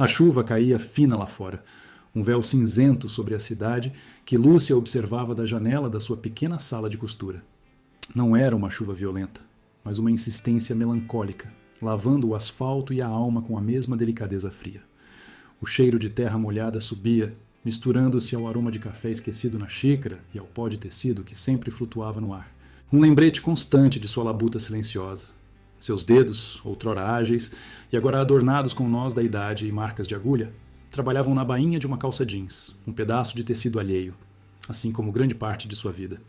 A chuva caía fina lá fora, um véu cinzento sobre a cidade que Lúcia observava da janela da sua pequena sala de costura. Não era uma chuva violenta, mas uma insistência melancólica, lavando o asfalto e a alma com a mesma delicadeza fria. O cheiro de terra molhada subia, misturando-se ao aroma de café esquecido na xícara e ao pó de tecido que sempre flutuava no ar. Um lembrete constante de sua labuta silenciosa. Seus dedos, outrora ágeis e agora adornados com nós da idade e marcas de agulha, trabalhavam na bainha de uma calça jeans, um pedaço de tecido alheio, assim como grande parte de sua vida.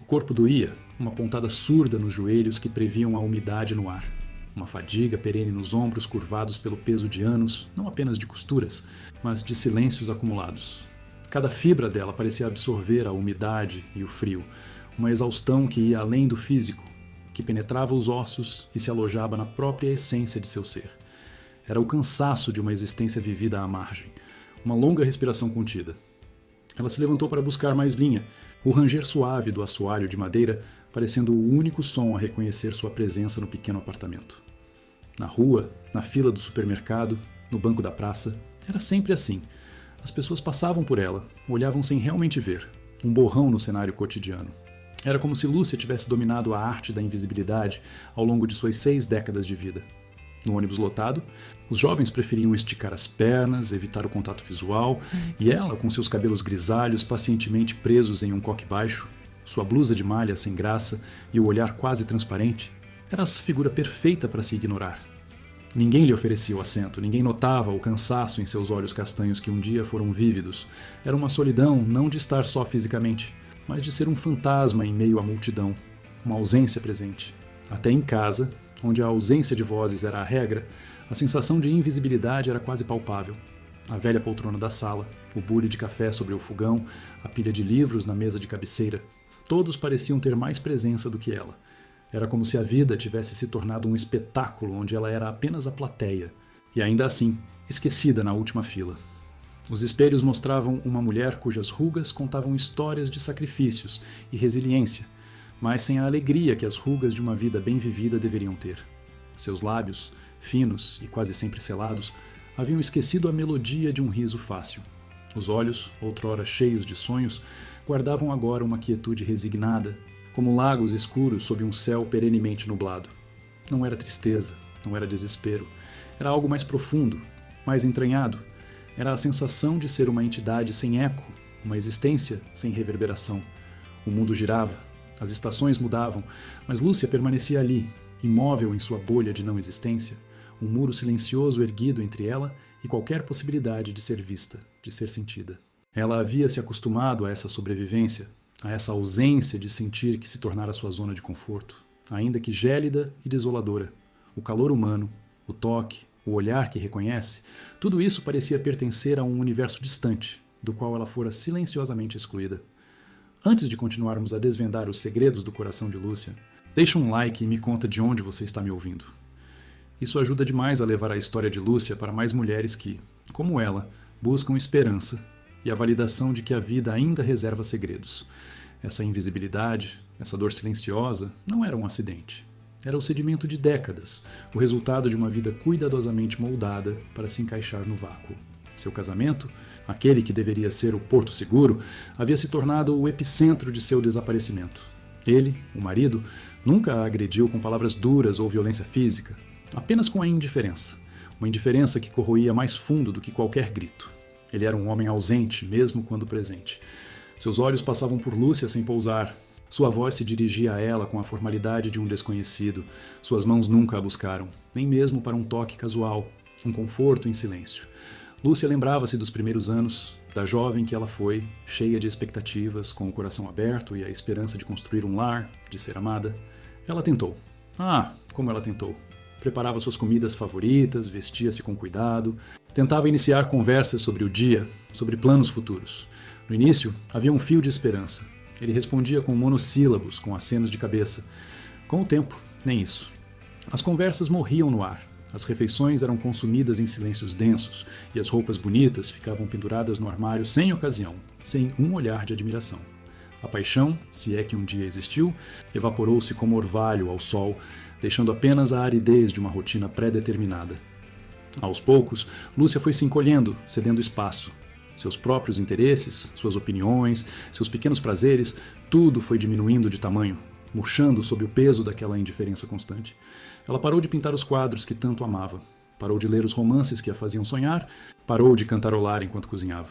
O corpo doía, uma pontada surda nos joelhos que previam a umidade no ar. Uma fadiga perene nos ombros curvados pelo peso de anos, não apenas de costuras, mas de silêncios acumulados. Cada fibra dela parecia absorver a umidade e o frio, uma exaustão que ia além do físico, que penetrava os ossos e se alojava na própria essência de seu ser. Era o cansaço de uma existência vivida à margem, uma longa respiração contida. Ela se levantou para buscar mais linha, o ranger suave do assoalho de madeira parecendo o único som a reconhecer sua presença no pequeno apartamento. Na rua, na fila do supermercado, no banco da praça, era sempre assim. As pessoas passavam por ela, olhavam sem realmente ver, um borrão no cenário cotidiano. Era como se Lúcia tivesse dominado a arte da invisibilidade ao longo de suas 6 décadas de vida. No ônibus lotado, os jovens preferiam esticar as pernas, evitar o contato visual, e ela, com seus cabelos grisalhos pacientemente presos em um coque baixo, sua blusa de malha sem graça e o olhar quase transparente, era a figura perfeita para se ignorar. Ninguém lhe oferecia o assento, ninguém notava o cansaço em seus olhos castanhos que um dia foram vívidos. Era uma solidão não de estar só fisicamente, mas de ser um fantasma em meio à multidão, uma ausência presente. Até em casa, onde a ausência de vozes era a regra, a sensação de invisibilidade era quase palpável. A velha poltrona da sala, o bule de café sobre o fogão, a pilha de livros na mesa de cabeceira, todos pareciam ter mais presença do que ela. Era como se a vida tivesse se tornado um espetáculo onde ela era apenas a plateia, e ainda assim, esquecida na última fila. Os espelhos mostravam uma mulher cujas rugas contavam histórias de sacrifícios e resiliência, mas sem a alegria que as rugas de uma vida bem vivida deveriam ter. Seus lábios, finos e quase sempre selados, haviam esquecido a melodia de um riso fácil. Os olhos, outrora cheios de sonhos, guardavam agora uma quietude resignada, como lagos escuros sob um céu perenemente nublado. Não era tristeza, não era desespero. Era algo mais profundo, mais entranhado. Era a sensação de ser uma entidade sem eco, uma existência sem reverberação. O mundo girava, as estações mudavam, mas Lúcia permanecia ali, imóvel em sua bolha de não existência, um muro silencioso erguido entre ela e qualquer possibilidade de ser vista, de ser sentida. Ela havia se acostumado a essa sobrevivência, a essa ausência de sentir que se tornara sua zona de conforto, ainda que gélida e desoladora. O calor humano, o toque, o olhar que reconhece, tudo isso parecia pertencer a um universo distante, do qual ela fora silenciosamente excluída. Antes de continuarmos a desvendar os segredos do coração de Lúcia, deixa um like e me conta de onde você está me ouvindo. Isso ajuda demais a levar a história de Lúcia para mais mulheres que, como ela, buscam esperança e a validação de que a vida ainda reserva segredos. Essa invisibilidade, essa dor silenciosa, não era um acidente. Era o sedimento de décadas, o resultado de uma vida cuidadosamente moldada para se encaixar no vácuo. Seu casamento, aquele que deveria ser o porto seguro, havia se tornado o epicentro de seu desaparecimento. Ele, o marido, nunca a agrediu com palavras duras ou violência física, apenas com a indiferença. Uma indiferença que corroía mais fundo do que qualquer grito. Ele era um homem ausente, mesmo quando presente. Seus olhos passavam por Lúcia sem pousar. Sua voz se dirigia a ela com a formalidade de um desconhecido. Suas mãos nunca a buscaram, nem mesmo para um toque casual, um conforto em silêncio. Lúcia lembrava-se dos primeiros anos, da jovem que ela foi, cheia de expectativas, com o coração aberto e a esperança de construir um lar, de ser amada. Ela tentou. Como ela tentou. Preparava suas comidas favoritas, vestia-se com cuidado, tentava iniciar conversas sobre o dia, sobre planos futuros. No início, havia um fio de esperança. Ele respondia com monossílabos, com acenos de cabeça. Com o tempo, nem isso. As conversas morriam no ar. As refeições eram consumidas em silêncios densos, e as roupas bonitas ficavam penduradas no armário sem ocasião, sem um olhar de admiração. A paixão, se é que um dia existiu, evaporou-se como orvalho ao sol, deixando apenas a aridez de uma rotina pré-determinada. Aos poucos, Lúcia foi se encolhendo, cedendo espaço. Seus próprios interesses, suas opiniões, seus pequenos prazeres, tudo foi diminuindo de tamanho, murchando sob o peso daquela indiferença constante. Ela parou de pintar os quadros que tanto amava, parou de ler os romances que a faziam sonhar, parou de cantarolar enquanto cozinhava.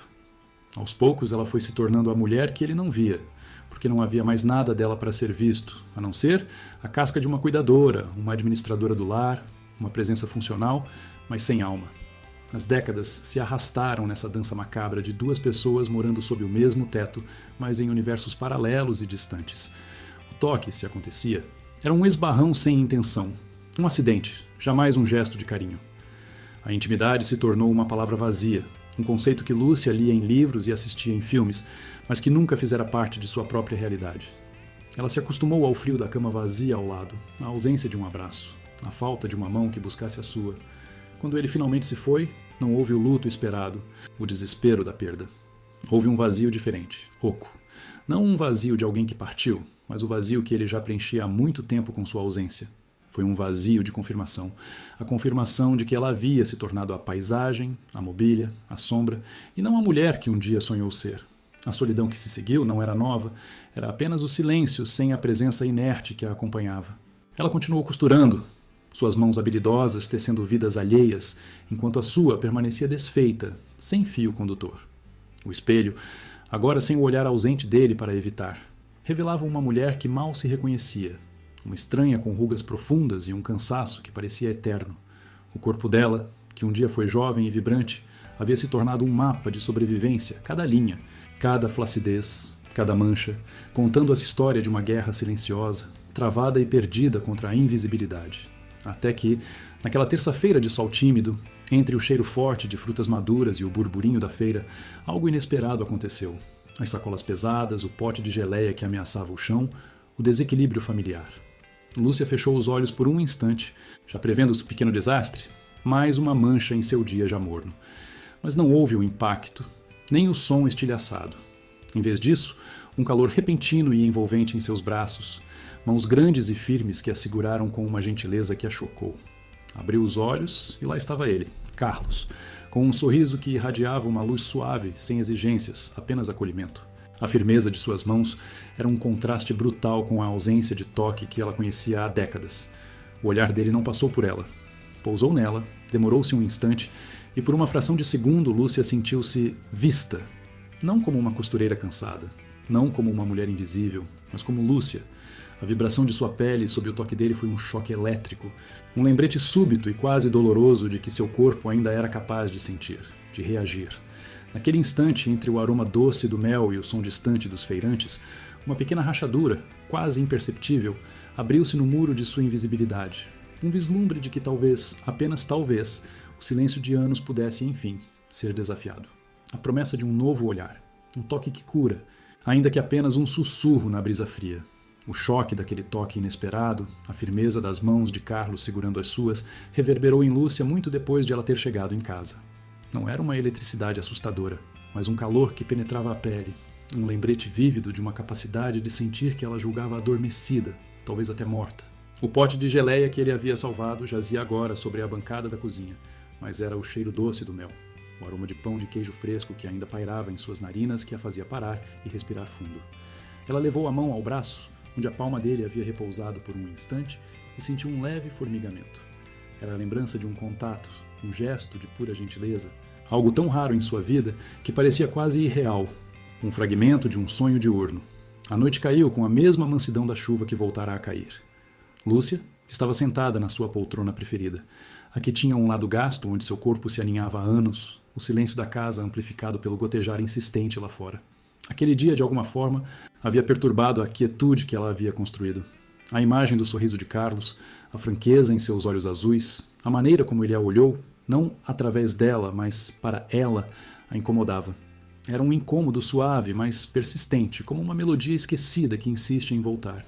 Aos poucos, ela foi se tornando a mulher que ele não via, porque não havia mais nada dela para ser visto, a não ser a casca de uma cuidadora, uma administradora do lar, uma presença funcional, mas sem alma. As décadas se arrastaram nessa dança macabra de duas pessoas morando sob o mesmo teto, mas em universos paralelos e distantes. O toque, se acontecia, era um esbarrão sem intenção, um acidente, jamais um gesto de carinho. A intimidade se tornou uma palavra vazia, um conceito que Lúcia lia em livros e assistia em filmes, mas que nunca fizera parte de sua própria realidade. Ela se acostumou ao frio da cama vazia ao lado, à ausência de um abraço, à falta de uma mão que buscasse a sua. Quando ele finalmente se foi, não houve o luto esperado, o desespero da perda. Houve um vazio diferente, oco. Não um vazio de alguém que partiu, mas o vazio que ele já preenchia há muito tempo com sua ausência. Foi um vazio de confirmação. A confirmação de que ela havia se tornado a paisagem, a mobília, a sombra, e não a mulher que um dia sonhou ser. A solidão que se seguiu não era nova, era apenas o silêncio sem a presença inerte que a acompanhava. Ela continuou costurando, suas mãos habilidosas tecendo vidas alheias, enquanto a sua permanecia desfeita, sem fio condutor. O espelho, agora sem o olhar ausente dele para evitar, revelava uma mulher que mal se reconhecia, uma estranha com rugas profundas e um cansaço que parecia eterno. O corpo dela, que um dia foi jovem e vibrante, havia se tornado um mapa de sobrevivência, cada linha, cada flacidez, cada mancha, contando a história de uma guerra silenciosa, travada e perdida contra a invisibilidade. Até que, naquela terça-feira de sol tímido, entre o cheiro forte de frutas maduras e o burburinho da feira, algo inesperado aconteceu. As sacolas pesadas, o pote de geleia que ameaçava o chão, o desequilíbrio familiar. Lúcia fechou os olhos por um instante, já prevendo o pequeno desastre, mais uma mancha em seu dia já morno. Mas não houve o impacto, nem o som estilhaçado. Em vez disso, um calor repentino e envolvente em seus braços, mãos grandes e firmes que a seguraram com uma gentileza que a chocou. Abriu os olhos e lá estava ele, Carlos, com um sorriso que irradiava uma luz suave, sem exigências, apenas acolhimento. A firmeza de suas mãos era um contraste brutal com a ausência de toque que ela conhecia há décadas. O olhar dele não passou por ela. Pousou nela, demorou-se um instante, e por uma fração de segundo Lúcia sentiu-se vista. Não como uma costureira cansada, não como uma mulher invisível, mas como Lúcia. A vibração de sua pele sob o toque dele foi um choque elétrico, um lembrete súbito e quase doloroso de que seu corpo ainda era capaz de sentir, de reagir. Naquele instante, entre o aroma doce do mel e o som distante dos feirantes, uma pequena rachadura, quase imperceptível, abriu-se no muro de sua invisibilidade. Um vislumbre de que talvez, apenas talvez, o silêncio de anos pudesse, enfim, ser desafiado. A promessa de um novo olhar, um toque que cura, ainda que apenas um sussurro na brisa fria. O choque daquele toque inesperado, a firmeza das mãos de Carlos segurando as suas, reverberou em Lúcia muito depois de ela ter chegado em casa. Não era uma eletricidade assustadora, mas um calor que penetrava a pele, um lembrete vívido de uma capacidade de sentir que ela julgava adormecida, talvez até morta. O pote de geleia que ele havia salvado jazia agora sobre a bancada da cozinha, mas era o cheiro doce do mel, o aroma de pão de queijo fresco que ainda pairava em suas narinas que a fazia parar e respirar fundo. Ela levou a mão ao braço, onde a palma dele havia repousado por um instante, e sentiu um leve formigamento. Era a lembrança de um contato, um gesto de pura gentileza, algo tão raro em sua vida que parecia quase irreal, um fragmento de um sonho diurno. A noite caiu com a mesma mansidão da chuva que voltara a cair. Lúcia estava sentada na sua poltrona preferida. Aqui tinha um lado gasto onde seu corpo se aninhava há anos, o silêncio da casa amplificado pelo gotejar insistente lá fora. Aquele dia, de alguma forma, havia perturbado a quietude que ela havia construído. A imagem do sorriso de Carlos, a franqueza em seus olhos azuis, a maneira como ele a olhou, não através dela, mas para ela, a incomodava. Era um incômodo suave, mas persistente, como uma melodia esquecida que insiste em voltar.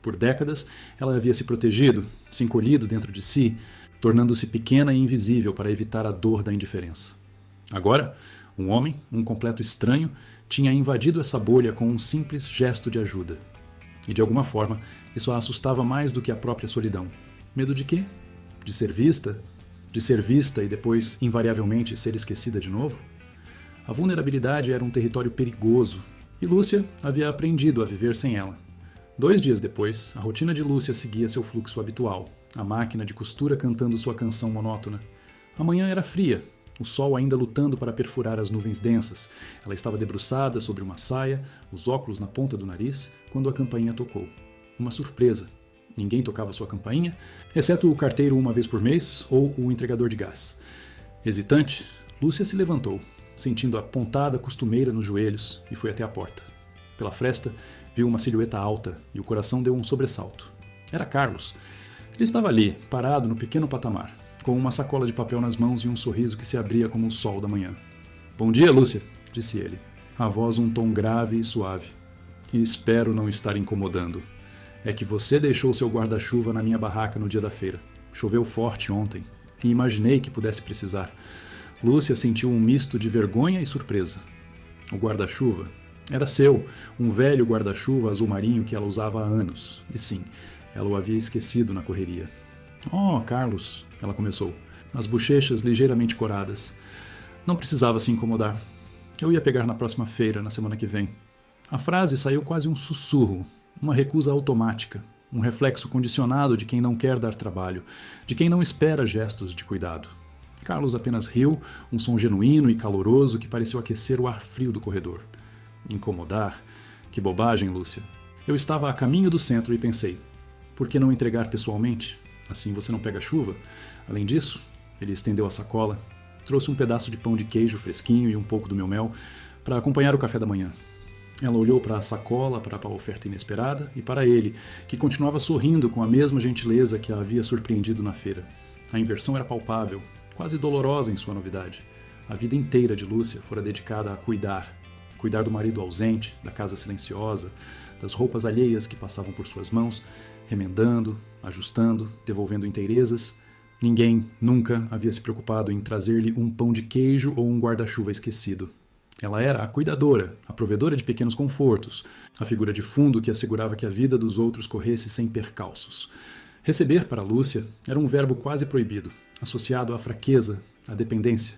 Por décadas, ela havia se protegido, se encolhido dentro de si, tornando-se pequena e invisível para evitar a dor da indiferença. Agora, um homem, um completo estranho, tinha invadido essa bolha com um simples gesto de ajuda. E de alguma forma, isso a assustava mais do que a própria solidão. Medo de quê? De ser vista? de ser vista e depois, invariavelmente, ser esquecida de novo? A vulnerabilidade era um território perigoso, e Lúcia havia aprendido a viver sem ela. 2 dias depois, a rotina de Lúcia seguia seu fluxo habitual, a máquina de costura cantando sua canção monótona. A manhã era fria, o sol ainda lutando para perfurar as nuvens densas. Ela estava debruçada sobre uma saia, os óculos na ponta do nariz, quando a campainha tocou. Uma surpresa. Ninguém tocava sua campainha, exceto o carteiro uma vez por mês ou o entregador de gás. Hesitante, Lúcia se levantou, sentindo a pontada costumeira nos joelhos, e foi até a porta. Pela fresta, viu uma silhueta alta e o coração deu um sobressalto. Era Carlos. Ele estava ali, parado no pequeno patamar, com uma sacola de papel nas mãos e um sorriso que se abria como o sol da manhã. "Bom dia, Lúcia", disse ele, a voz um tom grave e suave. "E espero não estar incomodando. É que você deixou seu guarda-chuva na minha barraca no dia da feira. Choveu forte ontem, e imaginei que pudesse precisar." Lúcia sentiu um misto de vergonha e surpresa. O guarda-chuva era seu, um velho guarda-chuva azul marinho que ela usava há anos. E sim, ela o havia esquecido na correria. "Oh, Carlos", ela começou, as bochechas ligeiramente coradas. "Não precisava se incomodar. Eu ia pegar na próxima feira, na semana que vem." A frase saiu quase um sussurro, uma recusa automática, um reflexo condicionado de quem não quer dar trabalho, de quem não espera gestos de cuidado. Carlos apenas riu, um som genuíno e caloroso que pareceu aquecer o ar frio do corredor. Incomodar? Que bobagem, Lúcia. Eu estava a caminho do centro e pensei, por que não entregar pessoalmente? Assim você não pega chuva. Além disso, ele estendeu a sacola, trouxe um pedaço de pão de queijo fresquinho e um pouco do meu mel para acompanhar o café da manhã. Ela olhou para a sacola, para a oferta inesperada e para ele, que continuava sorrindo com a mesma gentileza que a havia surpreendido na feira. A inversão era palpável, quase dolorosa em sua novidade. A vida inteira de Lúcia fora dedicada a cuidar do marido ausente, da casa silenciosa, das roupas alheias que passavam por suas mãos, remendando, ajustando, devolvendo inteirezas. Ninguém nunca havia se preocupado em trazer-lhe um pão de queijo ou um guarda-chuva esquecido. Ela era a cuidadora, a provedora de pequenos confortos, a figura de fundo que assegurava que a vida dos outros corresse sem percalços. Receber para Lúcia era um verbo quase proibido, associado à fraqueza, à dependência.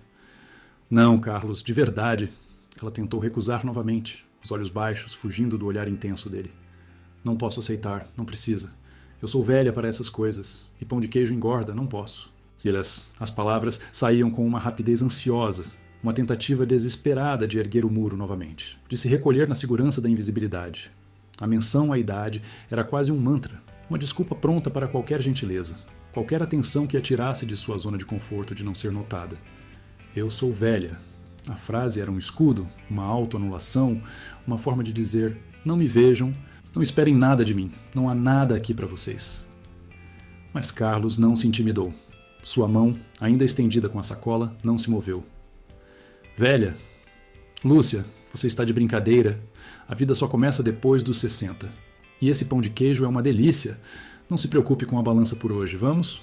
"Não, Carlos, de verdade." Ela tentou recusar novamente, os olhos baixos, fugindo do olhar intenso dele. "Não posso aceitar, não precisa. Eu sou velha para essas coisas, e pão de queijo engorda, não posso." As palavras saíam com uma rapidez ansiosa, uma tentativa desesperada de erguer o muro novamente, de se recolher na segurança da invisibilidade. A menção à idade era quase um mantra, uma desculpa pronta para qualquer gentileza, qualquer atenção que a tirasse de sua zona de conforto de não ser notada. "Eu sou velha." A frase era um escudo, uma autoanulação, uma forma de dizer, não me vejam, não esperem nada de mim, não há nada aqui para vocês. Mas Carlos não se intimidou. Sua mão, ainda estendida com a sacola, não se moveu. "Velha, Lúcia, você está de brincadeira. A vida só começa depois dos 60. E esse pão de queijo é uma delícia. Não se preocupe com a balança por hoje, vamos?"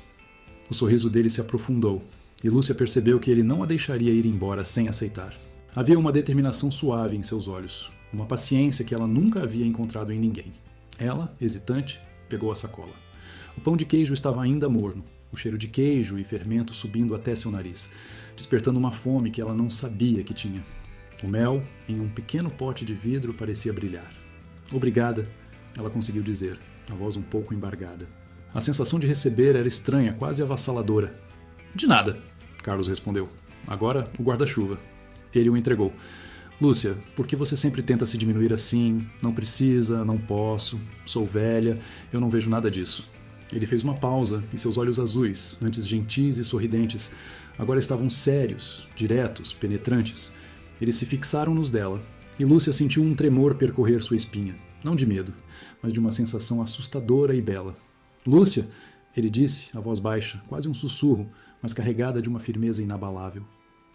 O sorriso dele se aprofundou, e Lúcia percebeu que ele não a deixaria ir embora sem aceitar. Havia uma determinação suave em seus olhos, uma paciência que ela nunca havia encontrado em ninguém. Ela, hesitante, pegou a sacola. O pão de queijo estava ainda morno, o cheiro de queijo e fermento subindo até seu nariz, despertando uma fome que ela não sabia que tinha. O mel, em um pequeno pote de vidro, parecia brilhar. "Obrigada", ela conseguiu dizer, a voz um pouco embargada. A sensação de receber era estranha, quase avassaladora. "De nada", Carlos respondeu. "Agora, o guarda-chuva." Ele o entregou. "Lúcia, por que você sempre tenta se diminuir assim? Não precisa, não posso, sou velha, eu não vejo nada disso." Ele fez uma pausa e seus olhos azuis, antes gentis e sorridentes, agora estavam sérios, diretos, penetrantes. Eles se fixaram nos dela, e Lúcia sentiu um tremor percorrer sua espinha, não de medo, mas de uma sensação assustadora e bela. "Lúcia", ele disse, a voz baixa, quase um sussurro, mas carregada de uma firmeza inabalável.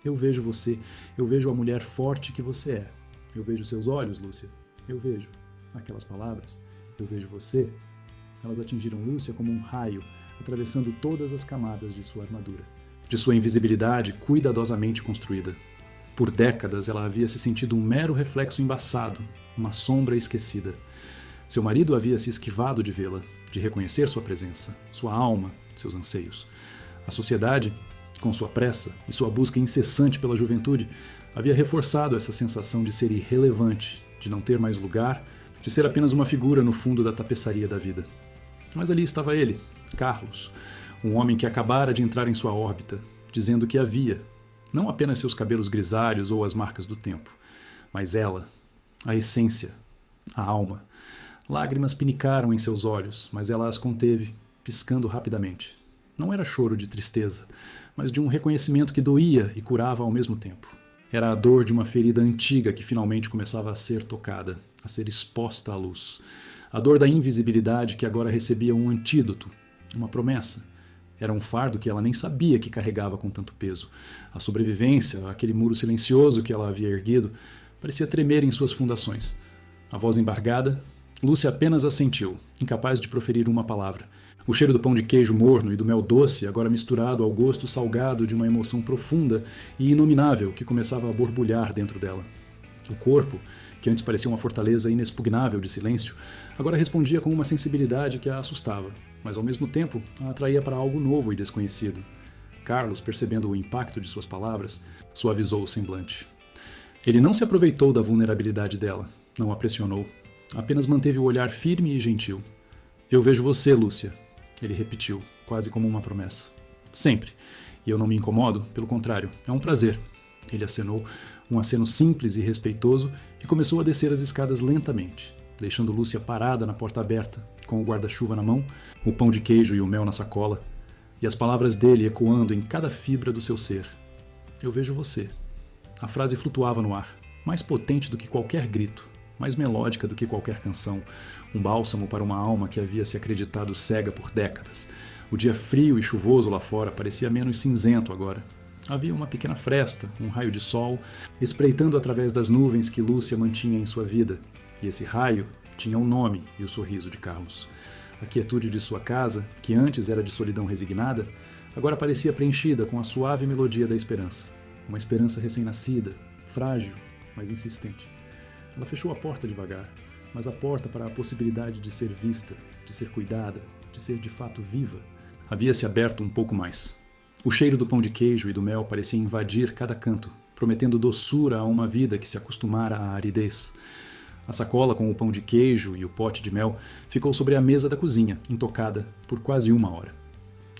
"Eu vejo você, eu vejo a mulher forte que você é. Eu vejo seus olhos, Lúcia. Eu vejo." Aquelas palavras, "eu vejo você", elas atingiram Lúcia como um raio, atravessando todas as camadas de sua armadura, de sua invisibilidade cuidadosamente construída. Por décadas ela havia se sentido um mero reflexo embaçado, uma sombra esquecida. Seu marido havia se esquivado de vê-la, de reconhecer sua presença, sua alma, seus anseios. A sociedade Com sua pressa e sua busca incessante pela juventude, havia reforçado essa sensação de ser irrelevante, de não ter mais lugar, de ser apenas uma figura no fundo da tapeçaria da vida. Mas ali estava ele, Carlos, um homem que acabara de entrar em sua órbita, dizendo que havia, não apenas seus cabelos grisalhos ou as marcas do tempo, mas ela, a essência, a alma. Lágrimas pinicaram em seus olhos, mas ela as conteve, piscando rapidamente. Não era choro de tristeza, mas de um reconhecimento que doía e curava ao mesmo tempo. Era a dor de uma ferida antiga que finalmente começava a ser tocada, a ser exposta à luz. A dor da invisibilidade que agora recebia um antídoto, uma promessa. Era um fardo que ela nem sabia que carregava com tanto peso. A sobrevivência, aquele muro silencioso que ela havia erguido, parecia tremer em suas fundações. A voz embargada, Lúcia apenas assentiu, incapaz de proferir uma palavra. O cheiro do pão de queijo morno e do mel doce, agora misturado ao gosto salgado de uma emoção profunda e inominável que começava a borbulhar dentro dela. O corpo, que antes parecia uma fortaleza inexpugnável de silêncio, agora respondia com uma sensibilidade que a assustava, mas ao mesmo tempo a atraía para algo novo e desconhecido. Carlos, percebendo o impacto de suas palavras, suavizou o semblante. Ele não se aproveitou da vulnerabilidade dela, não a pressionou, apenas manteve o olhar firme e gentil. Eu vejo você, Lúcia, ele repetiu, quase como uma promessa. Sempre. E eu não me incomodo, pelo contrário, é um prazer. Ele acenou, um aceno simples e respeitoso, e começou a descer as escadas lentamente, deixando Lúcia parada na porta aberta, com o guarda-chuva na mão, o pão de queijo e o mel na sacola, e as palavras dele ecoando em cada fibra do seu ser. Eu vejo você. A frase flutuava no ar, mais potente do que qualquer grito, mais melódica do que qualquer canção, um bálsamo para uma alma que havia se acreditado cega por décadas. O dia frio e chuvoso lá fora parecia menos cinzento agora. Havia uma pequena fresta, um raio de sol, espreitando através das nuvens que Lúcia mantinha em sua vida, e esse raio tinha o nome e o sorriso de Carlos. A quietude de sua casa, que antes era de solidão resignada, agora parecia preenchida com a suave melodia da esperança. Uma esperança recém-nascida, frágil, mas insistente. Ela fechou a porta devagar, mas a porta para a possibilidade de ser vista, de ser cuidada, de ser de fato viva, havia se aberto um pouco mais. O cheiro do pão de queijo e do mel parecia invadir cada canto, prometendo doçura a uma vida que se acostumara à aridez. A sacola com o pão de queijo e o pote de mel ficou sobre a mesa da cozinha, intocada, por quase 1 hora.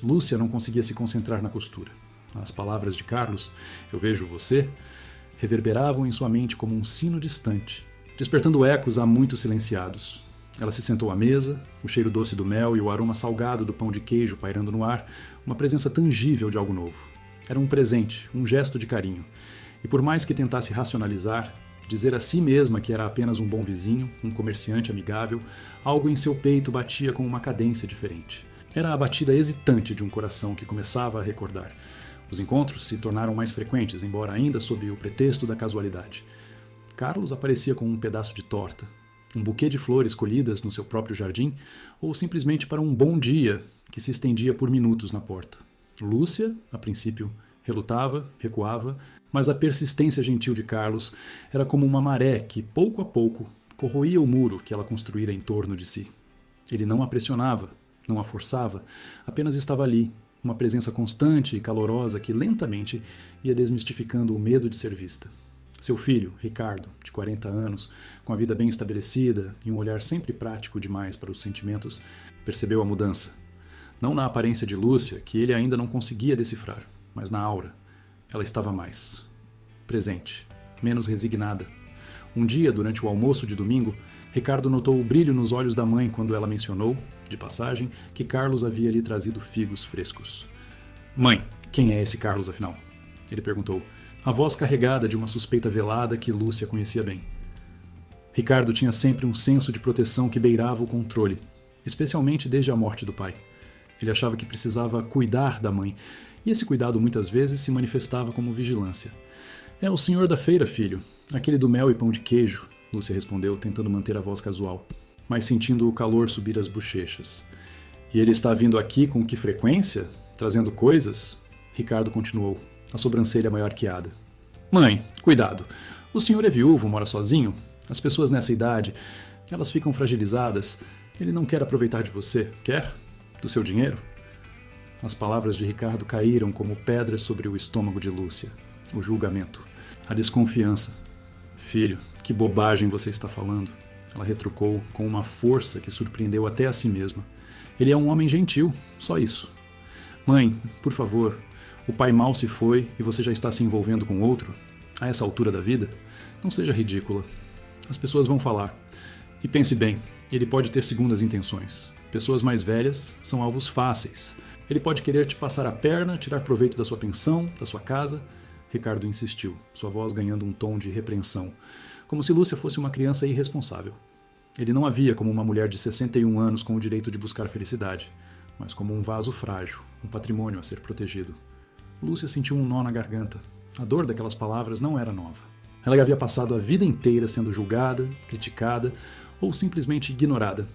Lúcia não conseguia se concentrar na costura. As palavras de Carlos, eu vejo você, reverberavam em sua mente como um sino distante, despertando ecos há muito silenciados. Ela se sentou à mesa, o cheiro doce do mel e o aroma salgado do pão de queijo pairando no ar, uma presença tangível de algo novo. Era um presente, um gesto de carinho. E por mais que tentasse racionalizar, dizer a si mesma que era apenas um bom vizinho, um comerciante amigável, algo em seu peito batia com uma cadência diferente. Era a batida hesitante de um coração que começava a recordar. Os encontros se tornaram mais frequentes, embora ainda sob o pretexto da casualidade. Carlos aparecia com um pedaço de torta, um buquê de flores colhidas no seu próprio jardim, ou simplesmente para um bom dia que se estendia por minutos na porta. Lúcia, a princípio, relutava, recuava, mas a persistência gentil de Carlos era como uma maré que, pouco a pouco, corroía o muro que ela construíra em torno de si. Ele não a pressionava, não a forçava, apenas estava ali, uma presença constante e calorosa que lentamente ia desmistificando o medo de ser vista. Seu filho, Ricardo, de 40 anos, com a vida bem estabelecida e um olhar sempre prático demais para os sentimentos, percebeu a mudança. Não na aparência de Lúcia, que ele ainda não conseguia decifrar, mas na aura. Ela estava mais presente, menos resignada. Um dia, durante o almoço de domingo, Ricardo notou o brilho nos olhos da mãe quando ela mencionou, de passagem, que Carlos havia lhe trazido figos frescos. Mãe, quem é esse Carlos, afinal? Ele perguntou, a voz carregada de uma suspeita velada que Lúcia conhecia bem. Ricardo tinha sempre um senso de proteção que beirava o controle, especialmente desde a morte do pai. Ele achava que precisava cuidar da mãe, e esse cuidado muitas vezes se manifestava como vigilância. É o senhor da feira, filho, aquele do mel e pão de queijo, Lúcia respondeu, tentando manter a voz casual, mas sentindo o calor subir as bochechas. E ele está vindo aqui com que frequência? Trazendo coisas? Ricardo continuou, a sobrancelha maior arqueada. Mãe, cuidado. O senhor é viúvo, mora sozinho? As pessoas nessa idade, elas ficam fragilizadas. Ele não quer aproveitar de você, quer? Do seu dinheiro? As palavras de Ricardo caíram como pedras sobre o estômago de Lúcia. O julgamento. A desconfiança. Filho, que bobagem você está falando. Ela retrucou com uma força que surpreendeu até a si mesma. Ele é um homem gentil, só isso. Mãe, por favor, o pai mal se foi e você já está se envolvendo com outro? A essa altura da vida? Não seja ridícula. As pessoas vão falar. E pense bem, ele pode ter segundas intenções. Pessoas mais velhas são alvos fáceis. Ele pode querer te passar a perna, tirar proveito da sua pensão, da sua casa. Ricardo insistiu, sua voz ganhando um tom de repreensão, como se Lúcia fosse uma criança irresponsável. Ele não a via como uma mulher de 61 anos com o direito de buscar felicidade, mas como um vaso frágil, um patrimônio a ser protegido. Lúcia sentiu um nó na garganta. A dor daquelas palavras não era nova. Ela havia passado a vida inteira sendo julgada, criticada ou simplesmente ignorada.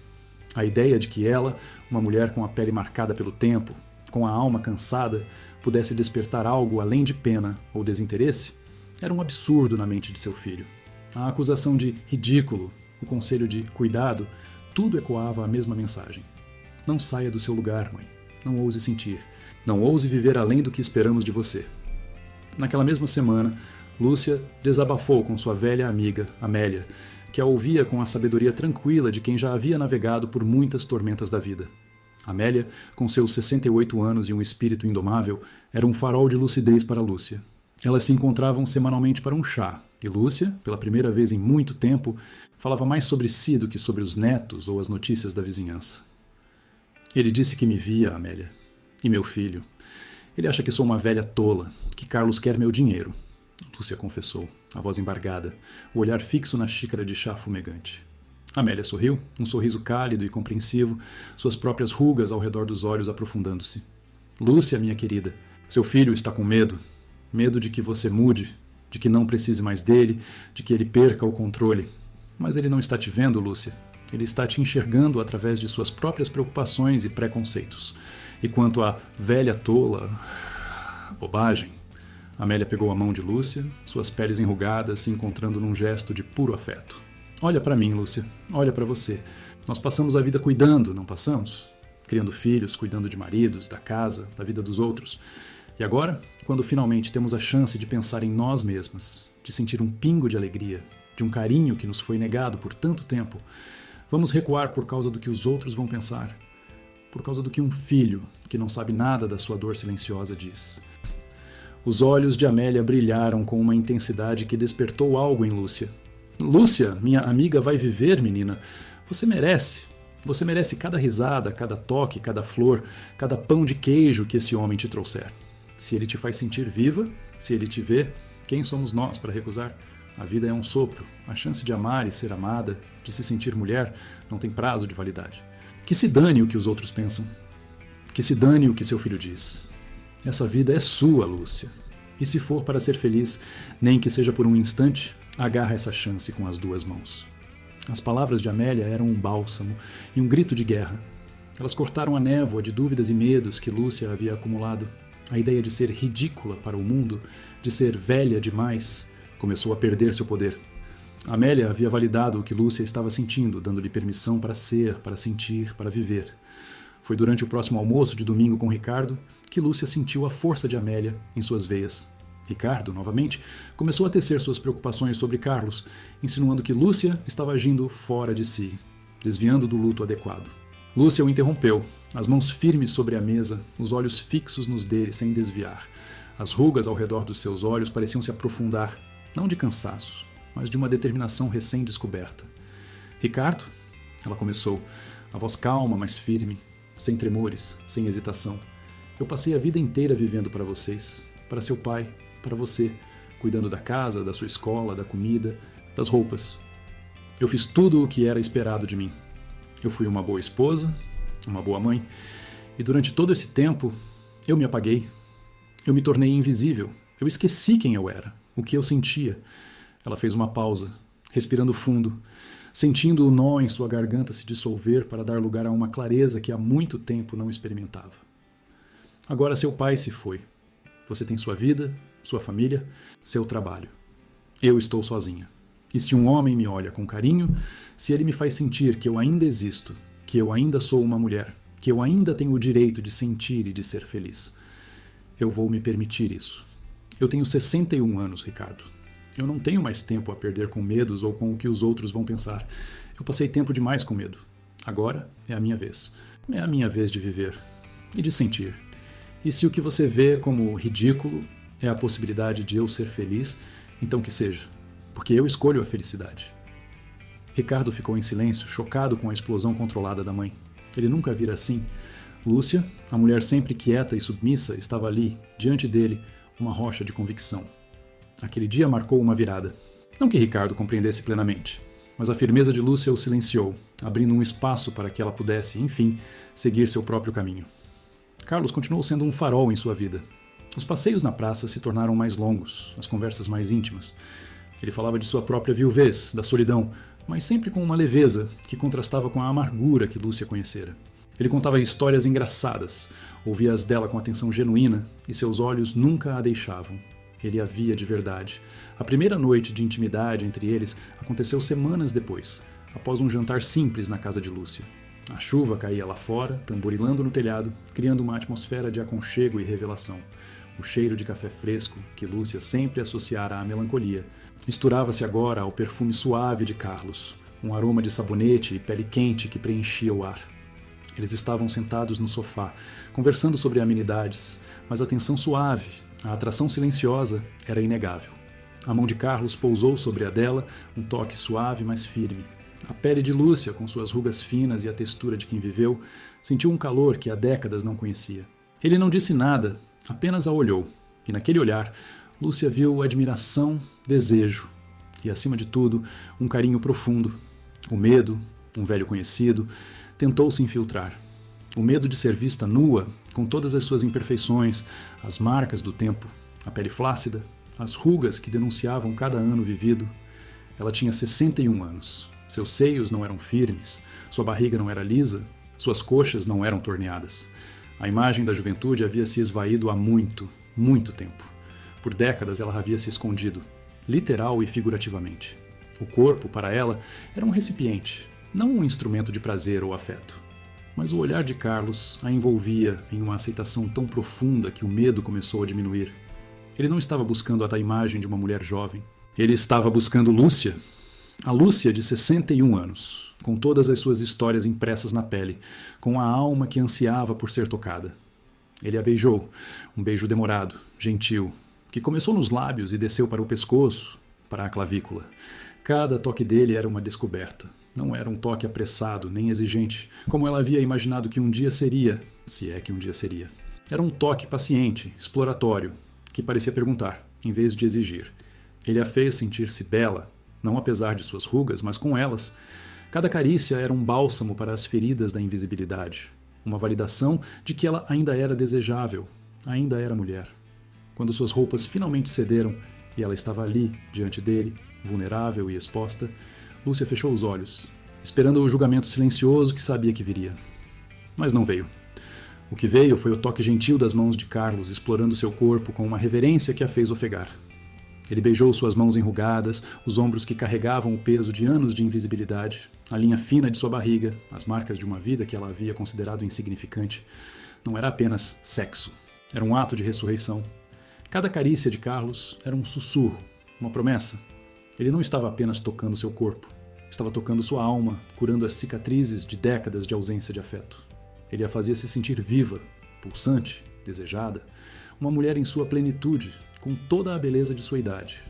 A ideia de que ela, uma mulher com a pele marcada pelo tempo, com a alma cansada, pudesse despertar algo além de pena ou desinteresse, era um absurdo na mente de seu filho. A acusação de ridículo, o conselho de cuidado, tudo ecoava a mesma mensagem. Não saia do seu lugar, mãe. Não ouse sentir. Não ouse viver além do que esperamos de você. Naquela mesma semana, Lúcia desabafou com sua velha amiga, Amélia, que a ouvia com a sabedoria tranquila de quem já havia navegado por muitas tormentas da vida. Amélia, com seus 68 anos e um espírito indomável, era um farol de lucidez para Lúcia. Elas se encontravam semanalmente para um chá, e Lúcia, pela primeira vez em muito tempo, falava mais sobre si do que sobre os netos ou as notícias da vizinhança. Ele disse que me via, Amélia. E meu filho. Ele acha que sou uma velha tola, que Carlos quer meu dinheiro. Lúcia confessou, a voz embargada, o olhar fixo na xícara de chá fumegante. Amélia sorriu, um sorriso cálido e compreensivo, suas próprias rugas ao redor dos olhos aprofundando-se. Lúcia, minha querida, seu filho está com medo. Medo de que você mude, de que não precise mais dele, de que ele perca o controle. Mas ele não está te vendo, Lúcia. Ele está te enxergando através de suas próprias preocupações e preconceitos. E quanto à velha tola... bobagem. Amélia pegou a mão de Lúcia, suas peles enrugadas se encontrando num gesto de puro afeto. Olha para mim, Lúcia. Olha para você. Nós passamos a vida cuidando, não passamos? Criando filhos, cuidando de maridos, da casa, da vida dos outros. E agora, quando finalmente temos a chance de pensar em nós mesmas, de sentir um pingo de alegria, de um carinho que nos foi negado por tanto tempo, vamos recuar por causa do que os outros vão pensar, por causa do que um filho, que não sabe nada da sua dor silenciosa, diz. Os olhos de Amélia brilharam com uma intensidade que despertou algo em Lúcia. Lúcia, minha amiga vai viver, menina. Você merece. Você merece cada risada, cada toque, cada flor, cada pão de queijo que esse homem te trouxer. Se ele te faz sentir viva, se ele te vê, quem somos nós para recusar? A vida é um sopro. A chance de amar e ser amada, de se sentir mulher, não tem prazo de validade. Que se dane o que os outros pensam. Que se dane o que seu filho diz. Essa vida é sua, Lúcia. E se for para ser feliz, nem que seja por um instante, agarra essa chance com as duas mãos. As palavras de Amélia eram um bálsamo e um grito de guerra. Elas cortaram a névoa de dúvidas e medos que Lúcia havia acumulado. A ideia de ser ridícula para o mundo, de ser velha demais, começou a perder seu poder. Amélia havia validado o que Lúcia estava sentindo, dando-lhe permissão para ser, para sentir, para viver. Foi durante o próximo almoço de domingo com Ricardo que Lúcia sentiu a força de Amélia em suas veias. Ricardo, novamente, começou a tecer suas preocupações sobre Carlos, insinuando que Lúcia estava agindo fora de si, desviando do luto adequado. Lúcia o interrompeu, as mãos firmes sobre a mesa, os olhos fixos nos dele sem desviar. As rugas ao redor dos seus olhos pareciam se aprofundar, não de cansaço, mas de uma determinação recém-descoberta. Ricardo, ela começou, a voz calma, mas firme, sem tremores, sem hesitação. Eu passei a vida inteira vivendo para vocês, para seu pai, para você, cuidando da casa, da sua escola, da comida, das roupas. Eu fiz tudo o que era esperado de mim. Eu fui uma boa esposa, uma boa mãe, e durante todo esse tempo eu me apaguei. Eu me tornei invisível. Eu esqueci quem eu era, o que eu sentia. Ela fez uma pausa, respirando fundo, sentindo o nó em sua garganta se dissolver para dar lugar a uma clareza que há muito tempo não experimentava. Agora seu pai se foi. Você tem sua vida, sua família, seu trabalho. Eu estou sozinha. E se um homem me olha com carinho, se ele me faz sentir que eu ainda existo, que eu ainda sou uma mulher, que eu ainda tenho o direito de sentir e de ser feliz. Eu vou me permitir isso. Eu tenho 61 anos, Ricardo. Eu não tenho mais tempo a perder com medos ou com o que os outros vão pensar. Eu passei tempo demais com medo. Agora é a minha vez. É a minha vez de viver e de sentir. E se o que você vê como ridículo é a possibilidade de eu ser feliz, então que seja, porque eu escolho a felicidade. Ricardo ficou em silêncio, chocado com a explosão controlada da mãe. Ele nunca vira assim. Lúcia, a mulher sempre quieta e submissa, estava ali, diante dele, uma rocha de convicção. Aquele dia marcou uma virada. Não que Ricardo compreendesse plenamente, mas a firmeza de Lúcia o silenciou, abrindo um espaço para que ela pudesse, enfim, seguir seu próprio caminho. Carlos continuou sendo um farol em sua vida. Os passeios na praça se tornaram mais longos, as conversas mais íntimas. Ele falava de sua própria viuvez, da solidão, mas sempre com uma leveza que contrastava com a amargura que Lúcia conhecera. Ele contava histórias engraçadas, ouvia-as dela com atenção genuína e seus olhos nunca a deixavam. Ele a via de verdade. A primeira noite de intimidade entre eles aconteceu semanas depois, após um jantar simples na casa de Lúcia. A chuva caía lá fora, tamborilando no telhado, criando uma atmosfera de aconchego e revelação. O cheiro de café fresco, que Lúcia sempre associara à melancolia, misturava-se agora ao perfume suave de Carlos, um aroma de sabonete e pele quente que preenchia o ar. Eles estavam sentados no sofá, conversando sobre amenidades, mas a tensão suave, a atração silenciosa, era inegável. A mão de Carlos pousou sobre a dela, um toque suave, mas firme. A pele de Lúcia, com suas rugas finas e a textura de quem viveu, sentiu um calor que há décadas não conhecia. Ele não disse nada, apenas a olhou, e naquele olhar, Lúcia viu admiração, desejo e, acima de tudo, um carinho profundo. O medo, um velho conhecido, tentou se infiltrar. O medo de ser vista nua, com todas as suas imperfeições, as marcas do tempo, a pele flácida, as rugas que denunciavam cada ano vivido. Ela tinha 61 anos. Seus seios não eram firmes, sua barriga não era lisa, suas coxas não eram torneadas. A imagem da juventude havia se esvaído há muito, muito tempo. Por décadas ela havia se escondido, literal e figurativamente. O corpo, para ela, era um recipiente, não um instrumento de prazer ou afeto. Mas o olhar de Carlos a envolvia em uma aceitação tão profunda que o medo começou a diminuir. Ele não estava buscando a imagem de uma mulher jovem. Ele estava buscando Lúcia. A Lúcia de 61 anos, com todas as suas histórias impressas na pele, com a alma que ansiava por ser tocada. Ele a beijou, um beijo demorado, gentil, que começou nos lábios e desceu para o pescoço, para a clavícula. Cada toque dele era uma descoberta. Não era um toque apressado, nem exigente, como ela havia imaginado que um dia seria, se é que um dia seria. Era um toque paciente, exploratório, que parecia perguntar, em vez de exigir. Ele a fez sentir-se bela, não apesar de suas rugas, mas com elas. Cada carícia era um bálsamo para as feridas da invisibilidade, uma validação de que ela ainda era desejável, ainda era mulher. Quando suas roupas finalmente cederam e ela estava ali, diante dele, vulnerável e exposta, Lúcia fechou os olhos, esperando o julgamento silencioso que sabia que viria. Mas não veio. O que veio foi o toque gentil das mãos de Carlos explorando seu corpo com uma reverência que a fez ofegar. Ele beijou suas mãos enrugadas, os ombros que carregavam o peso de anos de invisibilidade, a linha fina de sua barriga, as marcas de uma vida que ela havia considerado insignificante. Não era apenas sexo, era um ato de ressurreição. Cada carícia de Carlos era um sussurro, uma promessa. Ele não estava apenas tocando seu corpo, estava tocando sua alma, curando as cicatrizes de décadas de ausência de afeto. Ele a fazia se sentir viva, pulsante, desejada, uma mulher em sua plenitude, com toda a beleza de sua idade.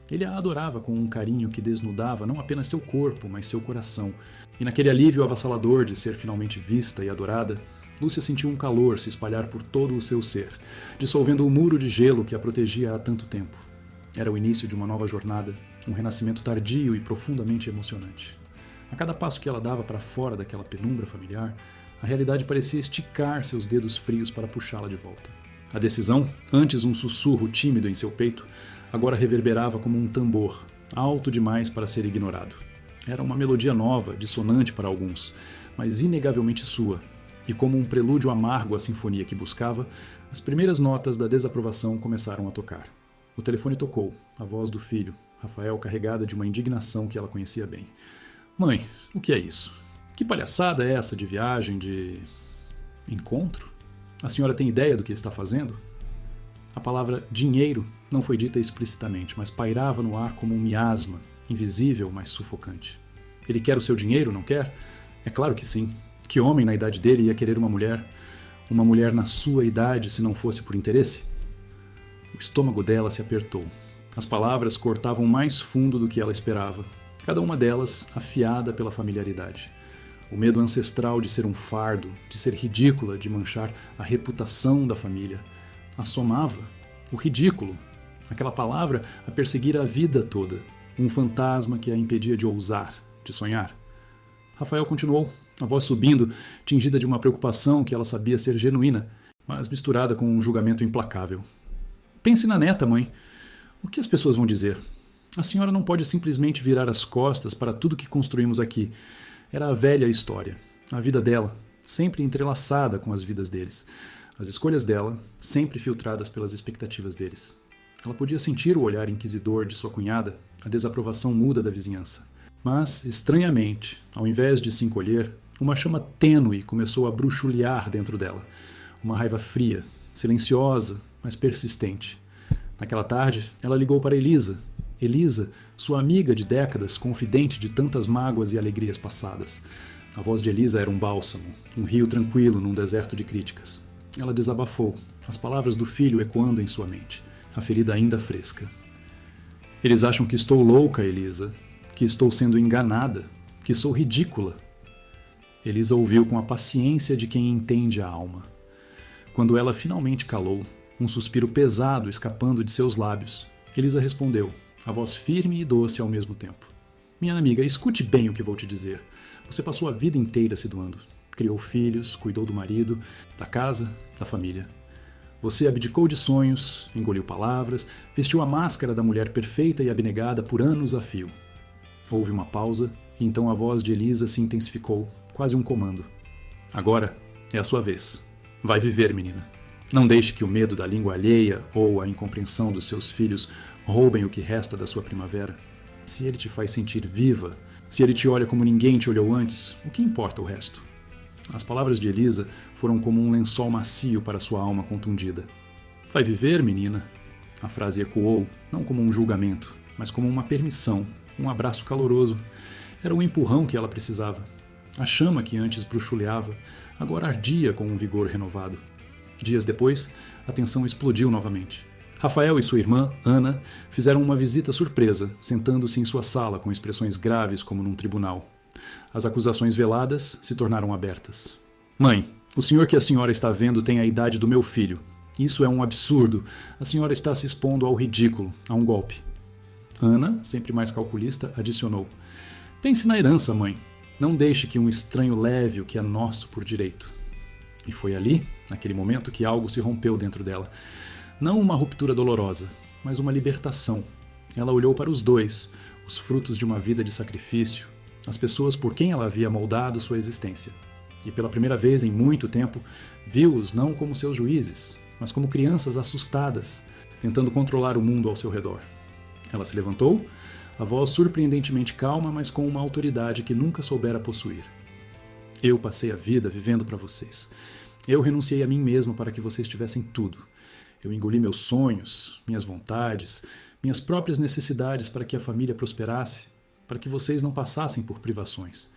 Ele a adorava com um carinho que desnudava não apenas seu corpo, mas seu coração. E naquele alívio avassalador de ser finalmente vista e adorada, Lúcia sentiu um calor se espalhar por todo o seu ser, dissolvendo o muro de gelo que a protegia há tanto tempo. Era o início de uma nova jornada, um renascimento tardio e profundamente emocionante. A cada passo que ela dava para fora daquela penumbra familiar, a realidade parecia esticar seus dedos frios para puxá-la de volta. A decisão, antes um sussurro tímido em seu peito, agora reverberava como um tambor, alto demais para ser ignorado. Era uma melodia nova, dissonante para alguns, mas inegavelmente sua, e como um prelúdio amargo à sinfonia que buscava, as primeiras notas da desaprovação começaram a tocar. O telefone tocou, a voz do filho, Rafael carregada de uma indignação que ela conhecia bem. Mãe, o que é isso? Que palhaçada é essa de viagem, de... Encontro? A senhora tem ideia do que está fazendo? A palavra dinheiro não foi dita explicitamente, mas pairava no ar como um miasma, invisível, mas sufocante. Ele quer o seu dinheiro, não quer? É claro que sim. Que homem na idade dele ia querer uma mulher? Uma mulher na sua idade, se não fosse por interesse? O estômago dela se apertou. As palavras cortavam mais fundo do que ela esperava, cada uma delas afiada pela familiaridade. O medo ancestral de ser um fardo, de ser ridícula, de manchar a reputação da família. Assomava o ridículo, aquela palavra a perseguir a vida toda, um fantasma que a impedia de ousar, de sonhar. Rafael continuou, a voz subindo, tingida de uma preocupação que ela sabia ser genuína, mas misturada com um julgamento implacável. Pense na neta, mãe. O que as pessoas vão dizer? A senhora não pode simplesmente virar as costas para tudo que construímos aqui. Era a velha história, a vida dela, sempre entrelaçada com as vidas deles. As escolhas dela, sempre filtradas pelas expectativas deles. Ela podia sentir o olhar inquisidor de sua cunhada, a desaprovação muda da vizinhança. Mas, estranhamente, ao invés de se encolher, uma chama tênue começou a bruxulear dentro dela. Uma raiva fria, silenciosa, mas persistente. Naquela tarde, ela ligou para Elisa. Elisa, sua amiga de décadas, confidente de tantas mágoas e alegrias passadas. A voz de Elisa era um bálsamo, um rio tranquilo num deserto de críticas. Ela desabafou, as palavras do filho ecoando em sua mente, a ferida ainda fresca. Eles acham que estou louca, Elisa, que estou sendo enganada, que sou ridícula. Elisa ouviu com a paciência de quem entende a alma. Quando ela finalmente calou, um suspiro pesado escapando de seus lábios, Elisa respondeu, a voz firme e doce ao mesmo tempo. Minha amiga, escute bem o que vou te dizer. Você passou a vida inteira se doando. Criou filhos, cuidou do marido, da casa, da família. Você abdicou de sonhos, engoliu palavras, vestiu a máscara da mulher perfeita e abnegada por anos a fio. Houve uma pausa e então a voz de Elisa se intensificou, quase um comando. Agora é a sua vez. Vai viver, menina. Não deixe que o medo da língua alheia ou a incompreensão dos seus filhos roubem o que resta da sua primavera. Se ele te faz sentir viva, se ele te olha como ninguém te olhou antes, o que importa o resto? As palavras de Elisa foram como um lençol macio para sua alma contundida. Vai viver, menina? A frase ecoou, não como um julgamento, mas como uma permissão, um abraço caloroso. Era o empurrão que ela precisava. A chama que antes bruxuleava, agora ardia com um vigor renovado. Dias depois, a tensão explodiu novamente. Rafael e sua irmã, Ana, fizeram uma visita surpresa, sentando-se em sua sala com expressões graves como num tribunal. As acusações veladas se tornaram abertas. Mãe, o senhor que a senhora está vendo tem a idade do meu filho. Isso é um absurdo. A senhora está se expondo ao ridículo, a um golpe. Ana, sempre mais calculista, adicionou. Pense na herança, mãe. Não deixe que um estranho leve o que é nosso por direito. E foi ali, naquele momento, que algo se rompeu dentro dela. Não uma ruptura dolorosa, mas uma libertação. Ela olhou para os dois, os frutos de uma vida de sacrifício, as pessoas por quem ela havia moldado sua existência. E pela primeira vez em muito tempo, viu-os não como seus juízes, mas como crianças assustadas, tentando controlar o mundo ao seu redor. Ela se levantou, a voz surpreendentemente calma, mas com uma autoridade que nunca soubera possuir. Eu passei a vida vivendo para vocês. Eu renunciei a mim mesma para que vocês tivessem tudo. Eu engoli meus sonhos, minhas vontades, minhas próprias necessidades para que a família prosperasse, para que vocês não passassem por privações.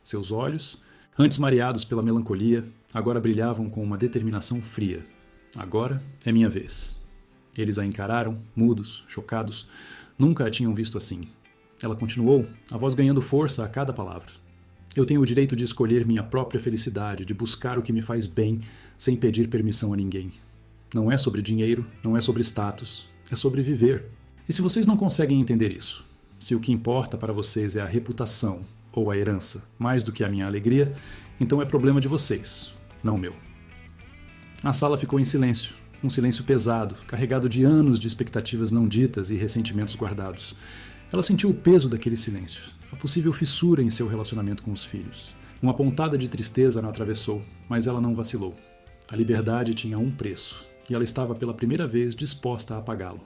Seus olhos, antes mareados pela melancolia, agora brilhavam com uma determinação fria. Agora é minha vez. Eles a encararam, mudos, chocados. Nunca a tinham visto assim. Ela continuou, a voz ganhando força a cada palavra. Eu tenho o direito de escolher minha própria felicidade, de buscar o que me faz bem, sem pedir permissão a ninguém. Não é sobre dinheiro, não é sobre status, é sobre viver. E se vocês não conseguem entender isso, se o que importa para vocês é a reputação ou a herança, mais do que a minha alegria, então é problema de vocês, não meu. A sala ficou em silêncio, um silêncio pesado, carregado de anos de expectativas não ditas e ressentimentos guardados. Ela sentiu o peso daquele silêncio, a possível fissura em seu relacionamento com os filhos. Uma pontada de tristeza a atravessou, mas ela não vacilou. A liberdade tinha um preço, e ela estava pela primeira vez disposta a pagá-lo.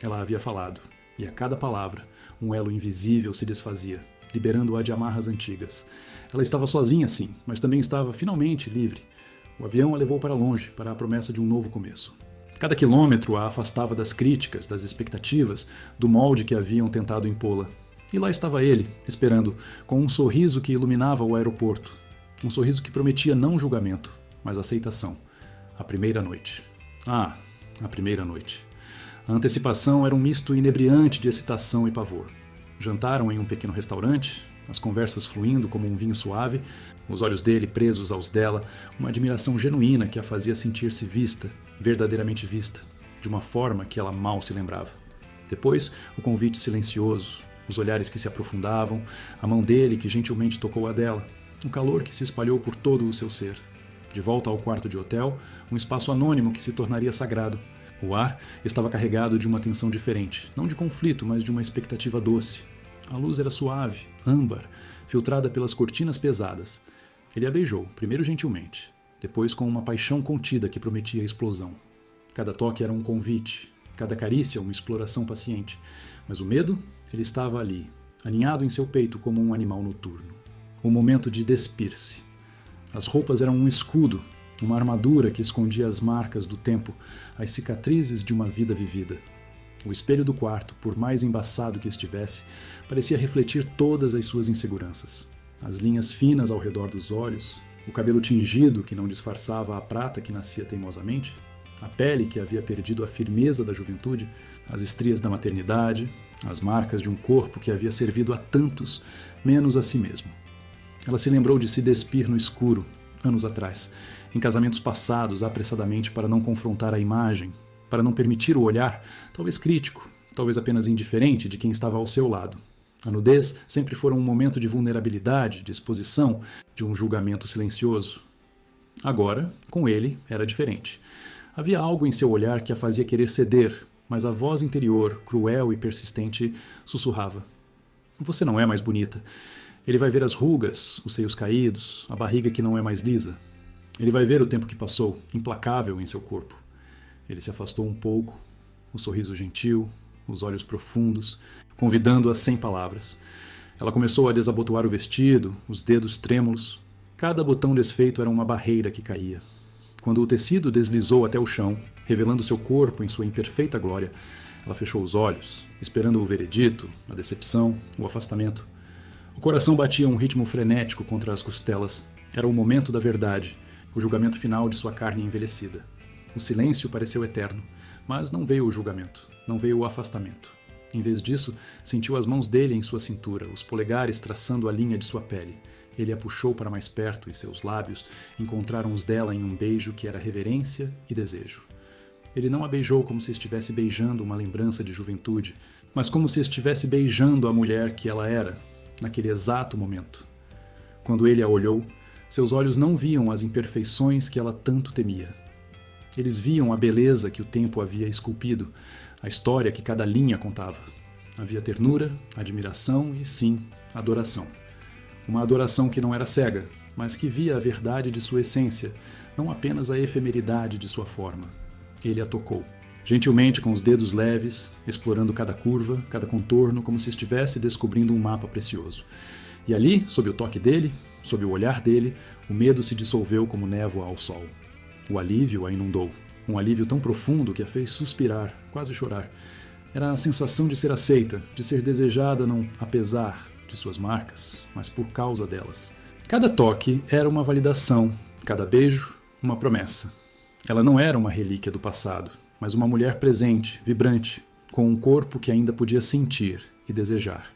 Ela havia falado, e a cada palavra, um elo invisível se desfazia, liberando-a de amarras antigas. Ela estava sozinha, sim, mas também estava finalmente livre. O avião a levou para longe, para a promessa de um novo começo. Cada quilômetro a afastava das críticas, das expectativas, do molde que haviam tentado impô-la. E lá estava ele, esperando, com um sorriso que iluminava o aeroporto. Um sorriso que prometia não julgamento, mas aceitação. A primeira noite. Ah, a primeira noite. A antecipação era um misto inebriante de excitação e pavor. Jantaram em um pequeno restaurante, as conversas fluindo como um vinho suave, os olhos dele presos aos dela, uma admiração genuína que a fazia sentir-se vista, verdadeiramente vista, de uma forma que ela mal se lembrava. Depois, o convite silencioso, os olhares que se aprofundavam, a mão dele que gentilmente tocou a dela, o calor que se espalhou por todo o seu ser. De volta ao quarto de hotel, um espaço anônimo que se tornaria sagrado. O ar estava carregado de uma tensão diferente, não de conflito, mas de uma expectativa doce. A luz era suave, âmbar, filtrada pelas cortinas pesadas. Ele a beijou, primeiro gentilmente, depois com uma paixão contida que prometia explosão. Cada toque era um convite, cada carícia uma exploração paciente. Mas o medo, ele estava ali, aninhado em seu peito como um animal noturno. O momento de despir-se. As roupas eram um escudo, uma armadura que escondia as marcas do tempo, as cicatrizes de uma vida vivida. O espelho do quarto, por mais embaçado que estivesse, parecia refletir todas as suas inseguranças. As linhas finas ao redor dos olhos, o cabelo tingido que não disfarçava a prata que nascia teimosamente, a pele que havia perdido a firmeza da juventude, as estrias da maternidade, as marcas de um corpo que havia servido a tantos, menos a si mesmo. Ela se lembrou de se despir no escuro, anos atrás, em casamentos passados apressadamente para não confrontar a imagem, para não permitir o olhar, talvez crítico, talvez apenas indiferente de quem estava ao seu lado. A nudez sempre fora um momento de vulnerabilidade, de exposição, de um julgamento silencioso. Agora, com ele, era diferente. Havia algo em seu olhar que a fazia querer ceder, mas a voz interior, cruel e persistente, sussurrava: "Você não é mais bonita. Ele vai ver as rugas, os seios caídos, a barriga que não é mais lisa. Ele vai ver o tempo que passou, implacável em seu corpo." Ele se afastou um pouco, o sorriso gentil, os olhos profundos, convidando-a sem palavras. Ela começou a desabotoar o vestido, os dedos trêmulos. Cada botão desfeito era uma barreira que caía. Quando o tecido deslizou até o chão, revelando seu corpo em sua imperfeita glória, ela fechou os olhos, esperando o veredito, a decepção, o afastamento. O coração batia um ritmo frenético contra as costelas. Era o momento da verdade, o julgamento final de sua carne envelhecida. O silêncio pareceu eterno, mas não veio o julgamento, não veio o afastamento. Em vez disso, sentiu as mãos dele em sua cintura, os polegares traçando a linha de sua pele. Ele a puxou para mais perto e seus lábios encontraram os dela em um beijo que era reverência e desejo. Ele não a beijou como se estivesse beijando uma lembrança de juventude, mas como se estivesse beijando a mulher que ela era, naquele exato momento. Quando ele a olhou, seus olhos não viam as imperfeições que ela tanto temia. Eles viam a beleza que o tempo havia esculpido, a história que cada linha contava. Havia ternura, admiração e, sim, adoração. Uma adoração que não era cega, mas que via a verdade de sua essência, não apenas a efemeridade de sua forma. Ele a tocou, gentilmente com os dedos leves, explorando cada curva, cada contorno, como se estivesse descobrindo um mapa precioso. E ali, sob o toque dele, sob o olhar dele, o medo se dissolveu como névoa ao sol. O alívio a inundou, um alívio tão profundo que a fez suspirar, quase chorar. Era a sensação de ser aceita, de ser desejada não apesar de suas marcas, mas por causa delas. Cada toque era uma validação, cada beijo, uma promessa. Ela não era uma relíquia do passado, mas uma mulher presente, vibrante, com um corpo que ainda podia sentir e desejar.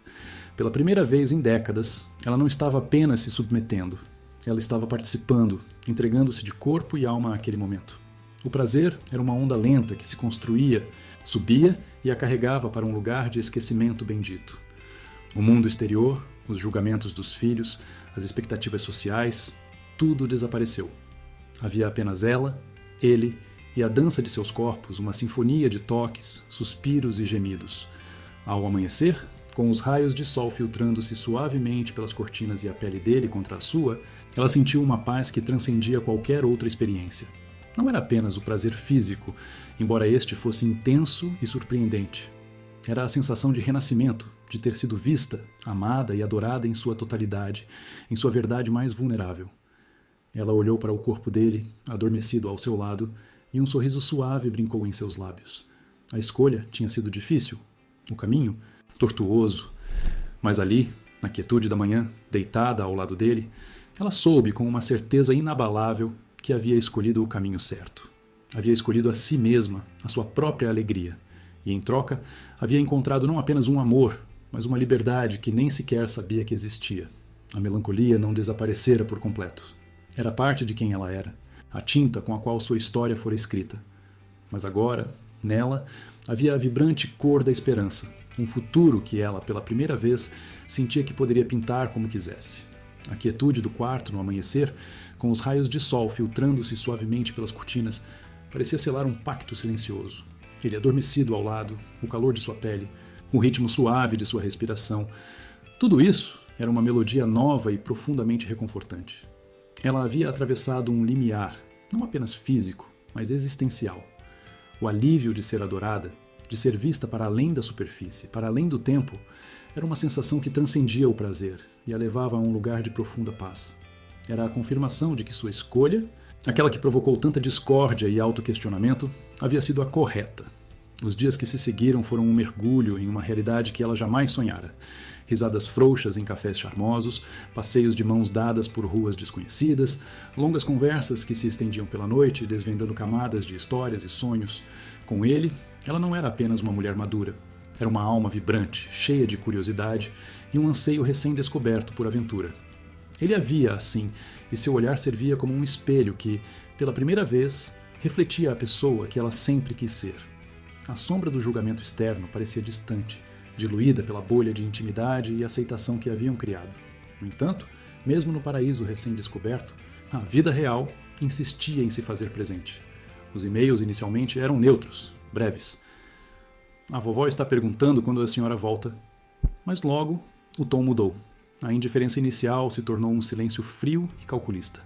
Pela primeira vez em décadas, ela não estava apenas se submetendo. Ela estava participando, entregando-se de corpo e alma àquele momento. O prazer era uma onda lenta que se construía, subia e a carregava para um lugar de esquecimento bendito. O mundo exterior, os julgamentos dos filhos, as expectativas sociais, tudo desapareceu. Havia apenas ela, ele e a dança de seus corpos, uma sinfonia de toques, suspiros e gemidos. Ao amanhecer, com os raios de sol filtrando-se suavemente pelas cortinas e a pele dele contra a sua, ela sentiu uma paz que transcendia qualquer outra experiência. Não era apenas o prazer físico, embora este fosse intenso e surpreendente. Era a sensação de renascimento, de ter sido vista, amada e adorada em sua totalidade, em sua verdade mais vulnerável. Ela olhou para o corpo dele, adormecido ao seu lado, e um sorriso suave brincou em seus lábios. A escolha tinha sido difícil, o caminho tortuoso, mas ali, na quietude da manhã, deitada ao lado dele, ela soube com uma certeza inabalável que havia escolhido o caminho certo. Havia escolhido a si mesma, a sua própria alegria, e em troca havia encontrado não apenas um amor, mas uma liberdade que nem sequer sabia que existia. A melancolia não desaparecera por completo. Era parte de quem ela era, a tinta com a qual sua história fora escrita. Mas agora, nela, havia a vibrante cor da esperança, um futuro que ela, pela primeira vez, sentia que poderia pintar como quisesse. A quietude do quarto no amanhecer, com os raios de sol filtrando-se suavemente pelas cortinas, parecia selar um pacto silencioso. Ele adormecido ao lado, o calor de sua pele, o ritmo suave de sua respiração. Tudo isso era uma melodia nova e profundamente reconfortante. Ela havia atravessado um limiar, não apenas físico, mas existencial. O alívio de ser adorada, de ser vista para além da superfície, para além do tempo, era uma sensação que transcendia o prazer e a levava a um lugar de profunda paz. Era a confirmação de que sua escolha, aquela que provocou tanta discórdia e autoquestionamento, havia sido a correta. Os dias que se seguiram foram um mergulho em uma realidade que ela jamais sonhara. Risadas frouxas em cafés charmosos, passeios de mãos dadas por ruas desconhecidas, longas conversas que se estendiam pela noite, desvendando camadas de histórias e sonhos. Com ele, ela não era apenas uma mulher madura. Era uma alma vibrante, cheia de curiosidade e um anseio recém-descoberto por aventura. Ele a via assim, e seu olhar servia como um espelho que, pela primeira vez, refletia a pessoa que ela sempre quis ser. A sombra do julgamento externo parecia distante, diluída pela bolha de intimidade e aceitação que haviam criado. No entanto, mesmo no paraíso recém-descoberto, a vida real insistia em se fazer presente. Os e-mails inicialmente eram neutros, breves. A vovó está perguntando quando a senhora volta. Mas logo, o tom mudou. A indiferença inicial se tornou um silêncio frio e calculista.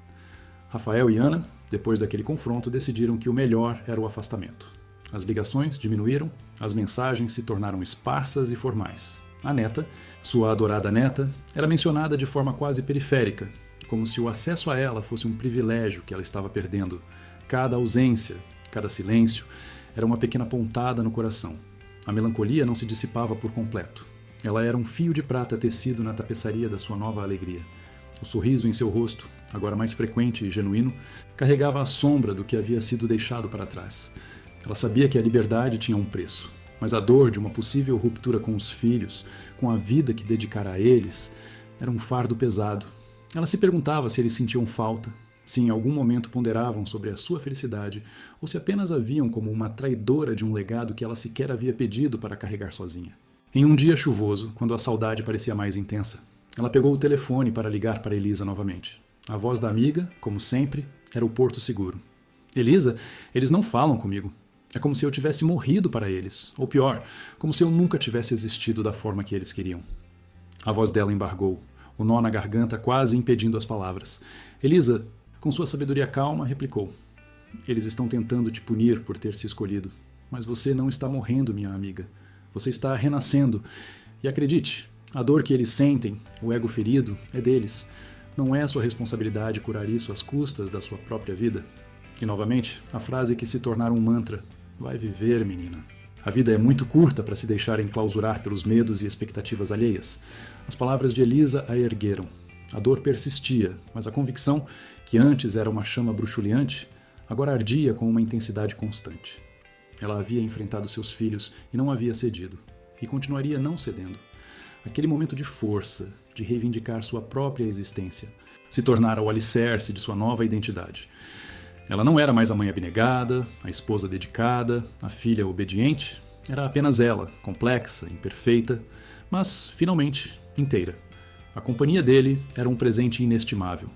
Rafael e Ana, depois daquele confronto, decidiram que o melhor era o afastamento. As ligações diminuíram, as mensagens se tornaram esparsas e formais. A neta, sua adorada neta, era mencionada de forma quase periférica, como se o acesso a ela fosse um privilégio que ela estava perdendo. Cada ausência, cada silêncio, era uma pequena pontada no coração. A melancolia não se dissipava por completo. Ela era um fio de prata tecido na tapeçaria da sua nova alegria. O sorriso em seu rosto, agora mais frequente e genuíno, carregava a sombra do que havia sido deixado para trás. Ela sabia que a liberdade tinha um preço, mas a dor de uma possível ruptura com os filhos, com a vida que dedicara a eles, era um fardo pesado. Ela se perguntava se eles sentiam falta, se em algum momento ponderavam sobre a sua felicidade, ou se apenas a viam como uma traidora de um legado que ela sequer havia pedido para carregar sozinha. Em um dia chuvoso, quando a saudade parecia mais intensa, ela pegou o telefone para ligar para Elisa novamente. A voz da amiga, como sempre, era o porto seguro. Elisa, eles não falam comigo. É como se eu tivesse morrido para eles. Ou pior, como se eu nunca tivesse existido da forma que eles queriam. A voz dela embargou, o nó na garganta quase impedindo as palavras. Elisa, com sua sabedoria calma, replicou. Eles estão tentando te punir por ter se escolhido. Mas você não está morrendo, minha amiga. Você está renascendo. E acredite, a dor que eles sentem, o ego ferido, é deles. Não é sua responsabilidade curar isso às custas da sua própria vida. E novamente, a frase que se tornara um mantra. Vai viver, menina. A vida é muito curta para se deixar enclausurar pelos medos e expectativas alheias. As palavras de Elisa a ergueram. A dor persistia, mas a convicção, que antes era uma chama bruxuleante, agora ardia com uma intensidade constante. Ela havia enfrentado seus filhos e não havia cedido. E continuaria não cedendo. Aquele momento de força, de reivindicar sua própria existência, se tornara o alicerce de sua nova identidade. Ela não era mais a mãe abnegada, a esposa dedicada, a filha obediente. Era apenas ela, complexa, imperfeita, mas, finalmente, inteira. A companhia dele era um presente inestimável.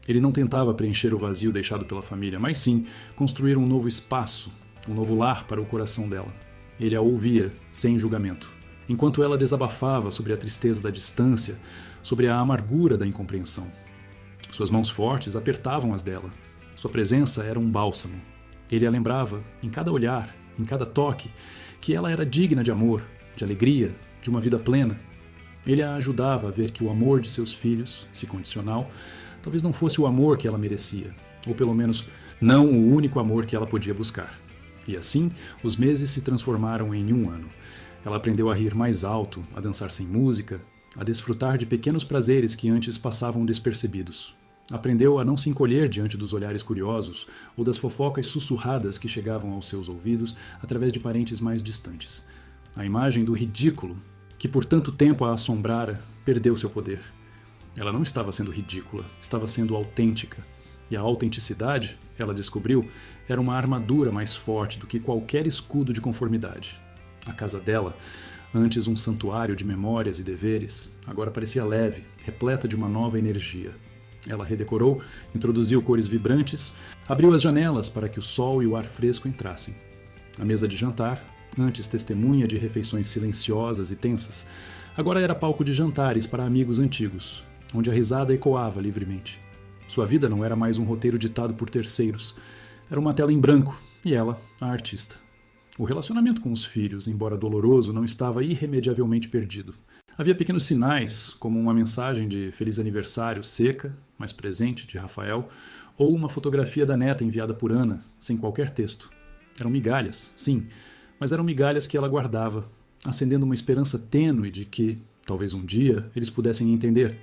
Ele não tentava preencher o vazio deixado pela família, mas sim construir um novo espaço, um novo lar para o coração dela. Ele a ouvia, sem julgamento. Enquanto ela desabafava sobre a tristeza da distância, sobre a amargura da incompreensão. Suas mãos fortes apertavam as dela. Sua presença era um bálsamo. Ele a lembrava, em cada olhar, em cada toque, que ela era digna de amor, de alegria, de uma vida plena. Ele a ajudava a ver que o amor de seus filhos, se condicional, Talvez não fosse o amor que ela merecia, ou pelo menos não o único amor que ela podia buscar. E assim, os meses se transformaram em um ano. Ela aprendeu a rir mais alto, a dançar sem música, a desfrutar de pequenos prazeres que antes passavam despercebidos. Aprendeu a não se encolher diante dos olhares curiosos ou das fofocas sussurradas que chegavam aos seus ouvidos através de parentes mais distantes. A imagem do ridículo, que por tanto tempo a assombrara, perdeu seu poder. Ela não estava sendo ridícula, estava sendo autêntica. E a autenticidade, ela descobriu, era uma armadura mais forte do que qualquer escudo de conformidade. A casa dela, antes um santuário de memórias e deveres, agora parecia leve, repleta de uma nova energia. Ela redecorou, introduziu cores vibrantes, abriu as janelas para que o sol e o ar fresco entrassem. A mesa de jantar, antes testemunha de refeições silenciosas e tensas, agora era palco de jantares para amigos antigos, onde a risada ecoava livremente. Sua vida não era mais um roteiro ditado por terceiros, era uma tela em branco, e ela, a artista. O relacionamento com os filhos, embora doloroso, não estava irremediavelmente perdido. Havia pequenos sinais, como uma mensagem de feliz aniversário seca, mas presente, de Rafael, ou uma fotografia da neta enviada por Ana, sem qualquer texto. Eram migalhas, sim, mas eram migalhas que ela guardava, acendendo uma esperança tênue de que, talvez um dia, eles pudessem entender,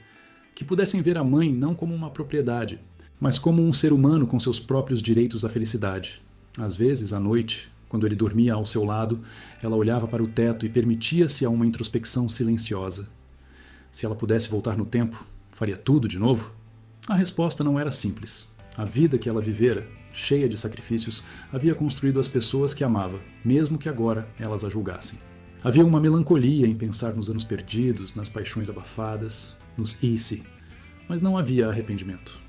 que pudessem ver a mãe não como uma propriedade, mas como um ser humano com seus próprios direitos à felicidade. Às vezes, à noite, quando ele dormia ao seu lado, ela olhava para o teto e permitia-se a uma introspecção silenciosa. Se ela pudesse voltar no tempo, faria tudo de novo? A resposta não era simples. A vida que ela vivera, cheia de sacrifícios, havia construído as pessoas que amava, mesmo que agora elas a julgassem. Havia uma melancolia em pensar nos anos perdidos, nas paixões abafadas, nos e se, mas não havia arrependimento.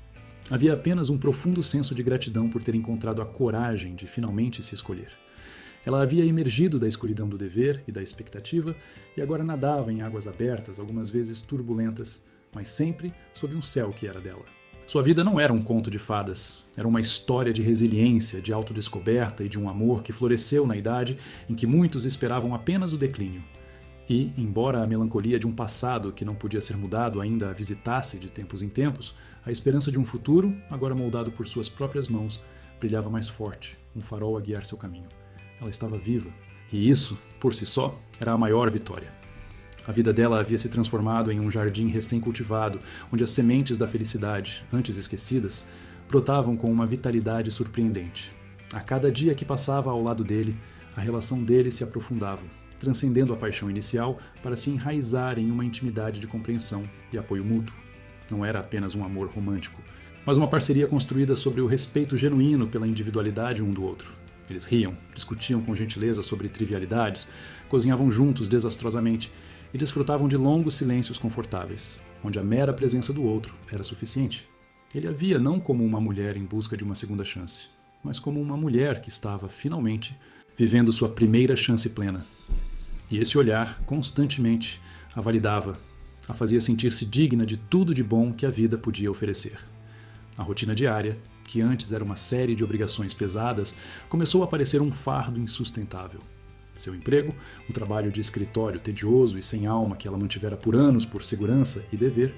Havia apenas um profundo senso de gratidão por ter encontrado a coragem de finalmente se escolher. Ela havia emergido da escuridão do dever e da expectativa e agora nadava em águas abertas, algumas vezes turbulentas, mas sempre sob um céu que era dela. Sua vida não era um conto de fadas, era uma história de resiliência, de autodescoberta e de um amor que floresceu na idade em que muitos esperavam apenas o declínio. E, embora a melancolia de um passado que não podia ser mudado ainda a visitasse de tempos em tempos, a esperança de um futuro, agora moldado por suas próprias mãos, brilhava mais forte, um farol a guiar seu caminho. Ela estava viva, e isso, por si só, era a maior vitória. A vida dela havia se transformado em um jardim recém-cultivado, onde as sementes da felicidade, antes esquecidas, brotavam com uma vitalidade surpreendente. A cada dia que passava ao lado dele, a relação dele se aprofundava, transcendendo a paixão inicial para se enraizar em uma intimidade de compreensão e apoio mútuo. Não era apenas um amor romântico, mas uma parceria construída sobre o respeito genuíno pela individualidade um do outro. Eles riam, discutiam com gentileza sobre trivialidades, cozinhavam juntos desastrosamente e desfrutavam de longos silêncios confortáveis, onde a mera presença do outro era suficiente. Ele a via não como uma mulher em busca de uma segunda chance, mas como uma mulher que estava, finalmente, vivendo sua primeira chance plena. E esse olhar, constantemente, a validava, a fazia sentir-se digna de tudo de bom que a vida podia oferecer. A rotina diária, que antes era uma série de obrigações pesadas, começou a parecer um fardo insustentável. Seu emprego, um trabalho de escritório tedioso e sem alma que ela mantivera por anos por segurança e dever,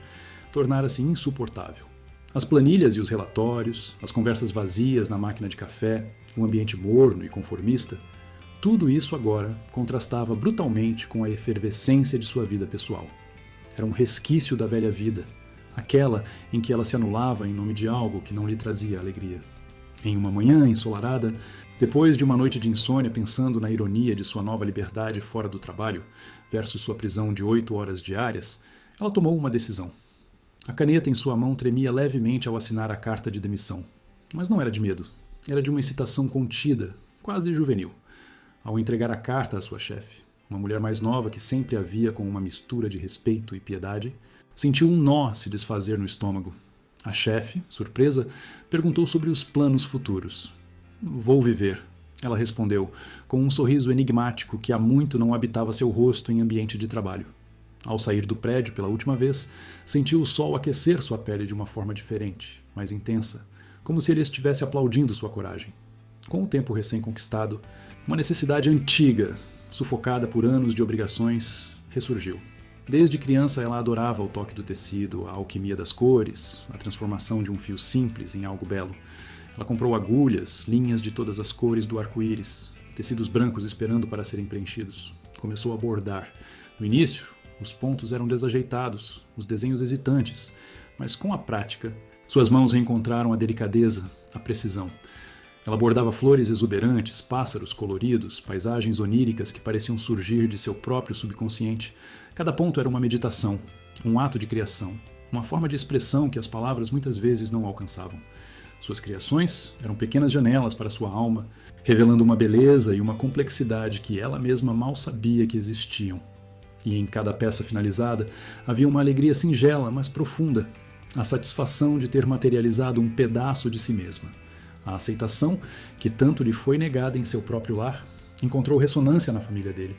tornara-se insuportável. As planilhas e os relatórios, as conversas vazias na máquina de café, o ambiente morno e conformista, tudo isso agora contrastava brutalmente com a efervescência de sua vida pessoal. Era um resquício da velha vida, aquela em que ela se anulava em nome de algo que não lhe trazia alegria. Em uma manhã ensolarada, depois de uma noite de insônia pensando na ironia de sua nova liberdade fora do trabalho versus sua prisão de 8 horas diárias, ela tomou uma decisão. A caneta em sua mão tremia levemente ao assinar a carta de demissão. Mas não era de medo, era de uma excitação contida, quase juvenil. Ao entregar a carta à sua chefe, uma mulher mais nova que sempre a via com uma mistura de respeito e piedade, sentiu um nó se desfazer no estômago. A chefe, surpresa, perguntou sobre os planos futuros. "Vou viver", ela respondeu, com um sorriso enigmático que há muito não habitava seu rosto em ambiente de trabalho. Ao sair do prédio pela última vez, sentiu o sol aquecer sua pele de uma forma diferente, mais intensa, como se ele estivesse aplaudindo sua coragem. Com o tempo recém-conquistado, uma necessidade antiga, sufocada por anos de obrigações, ressurgiu. Desde criança ela adorava o toque do tecido, a alquimia das cores, a transformação de um fio simples em algo belo. Ela comprou agulhas, linhas de todas as cores do arco-íris, tecidos brancos esperando para serem preenchidos. Começou a bordar. No início, os pontos eram desajeitados, os desenhos hesitantes, mas com a prática, suas mãos reencontraram a delicadeza, a precisão. Ela bordava flores exuberantes, pássaros coloridos, paisagens oníricas que pareciam surgir de seu próprio subconsciente. Cada ponto era uma meditação, um ato de criação, uma forma de expressão que as palavras muitas vezes não alcançavam. Suas criações eram pequenas janelas para sua alma, revelando uma beleza e uma complexidade que ela mesma mal sabia que existiam. E em cada peça finalizada havia uma alegria singela, mas profunda, a satisfação de ter materializado um pedaço de si mesma. A aceitação, que tanto lhe foi negada em seu próprio lar, encontrou ressonância na família dele.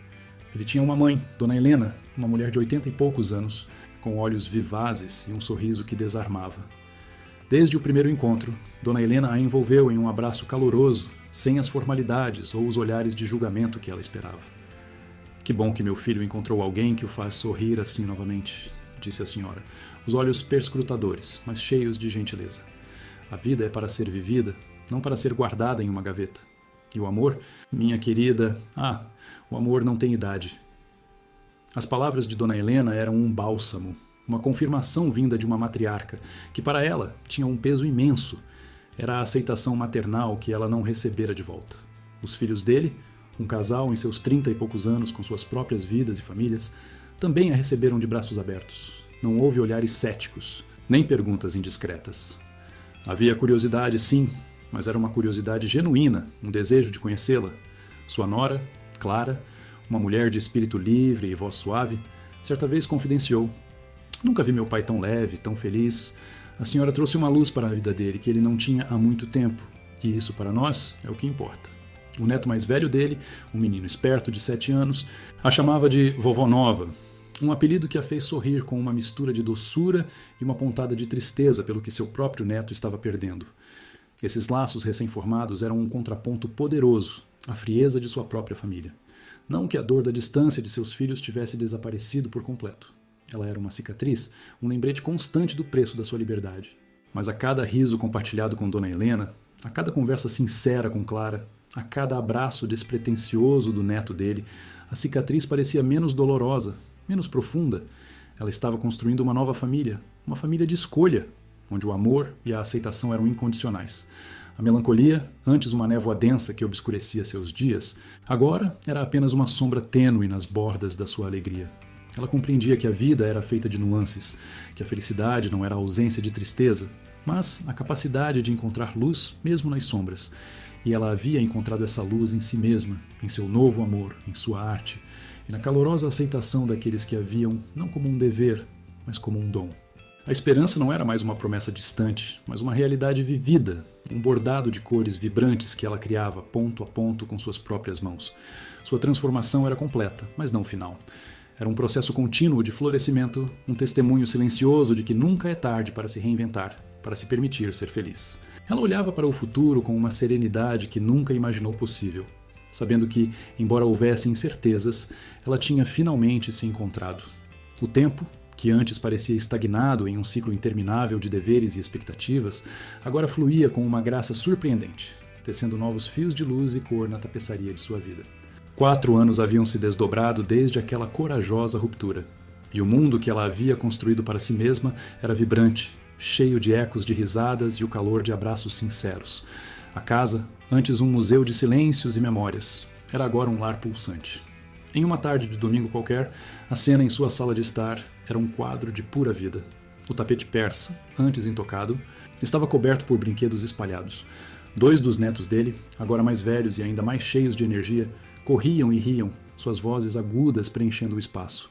Ele tinha uma mãe, Dona Helena, uma mulher de 80 e poucos anos, com olhos vivazes e um sorriso que desarmava. Desde o primeiro encontro, Dona Helena a envolveu em um abraço caloroso, sem as formalidades ou os olhares de julgamento que ela esperava. Que bom que meu filho encontrou alguém que o faz sorrir assim novamente, disse a senhora, os olhos perscrutadores, mas cheios de gentileza. A vida é para ser vivida, não para ser guardada em uma gaveta. E o amor, minha querida, o amor não tem idade. As palavras de Dona Helena eram um bálsamo, uma confirmação vinda de uma matriarca, que para ela tinha um peso imenso. Era a aceitação maternal que ela não recebera de volta. Os filhos dele, um casal em seus 30 e poucos anos com suas próprias vidas e famílias, também a receberam de braços abertos. Não houve olhares céticos, nem perguntas indiscretas. Havia curiosidade, sim, mas era uma curiosidade genuína, um desejo de conhecê-la. Sua nora, Clara, uma mulher de espírito livre e voz suave, certa vez confidenciou: "Nunca vi meu pai tão leve, tão feliz. A senhora trouxe uma luz para a vida dele que ele não tinha há muito tempo, e isso para nós é o que importa." O neto mais velho dele, um menino esperto de 7 anos, a chamava de Vovó Nova, um apelido que a fez sorrir com uma mistura de doçura e uma pontada de tristeza pelo que seu próprio neto estava perdendo. Esses laços recém-formados eram um contraponto poderoso à frieza de sua própria família. Não que a dor da distância de seus filhos tivesse desaparecido por completo. Ela era uma cicatriz, um lembrete constante do preço da sua liberdade. Mas a cada riso compartilhado com Dona Helena, a cada conversa sincera com Clara, a cada abraço despretensioso do neto dele, a cicatriz parecia menos dolorosa, menos profunda. Ela estava construindo uma nova família, uma família de escolha, onde o amor e a aceitação eram incondicionais. A melancolia, antes uma névoa densa que obscurecia seus dias, agora era apenas uma sombra tênue nas bordas da sua alegria. Ela compreendia que a vida era feita de nuances, que a felicidade não era a ausência de tristeza, mas a capacidade de encontrar luz mesmo nas sombras. E ela havia encontrado essa luz em si mesma, em seu novo amor, em sua arte, e na calorosa aceitação daqueles que a viam não como um dever, mas como um dom. A esperança não era mais uma promessa distante, mas uma realidade vivida, um bordado de cores vibrantes que ela criava ponto a ponto com suas próprias mãos. Sua transformação era completa, mas não final. Era um processo contínuo de florescimento, um testemunho silencioso de que nunca é tarde para se reinventar, para se permitir ser feliz. Ela olhava para o futuro com uma serenidade que nunca imaginou possível, sabendo que, embora houvesse incertezas, ela tinha finalmente se encontrado. O tempo, que antes parecia estagnado em um ciclo interminável de deveres e expectativas, agora fluía com uma graça surpreendente, tecendo novos fios de luz e cor na tapeçaria de sua vida. 4 anos haviam se desdobrado desde aquela corajosa ruptura, e o mundo que ela havia construído para si mesma era vibrante, cheio de ecos de risadas e o calor de abraços sinceros. A casa, antes um museu de silêncios e memórias, era agora um lar pulsante. Em uma tarde de domingo qualquer, a cena em sua sala de estar era um quadro de pura vida. O tapete persa, antes intocado, estava coberto por brinquedos espalhados. 2 dos netos dele, agora mais velhos e ainda mais cheios de energia, corriam e riam, suas vozes agudas preenchendo o espaço.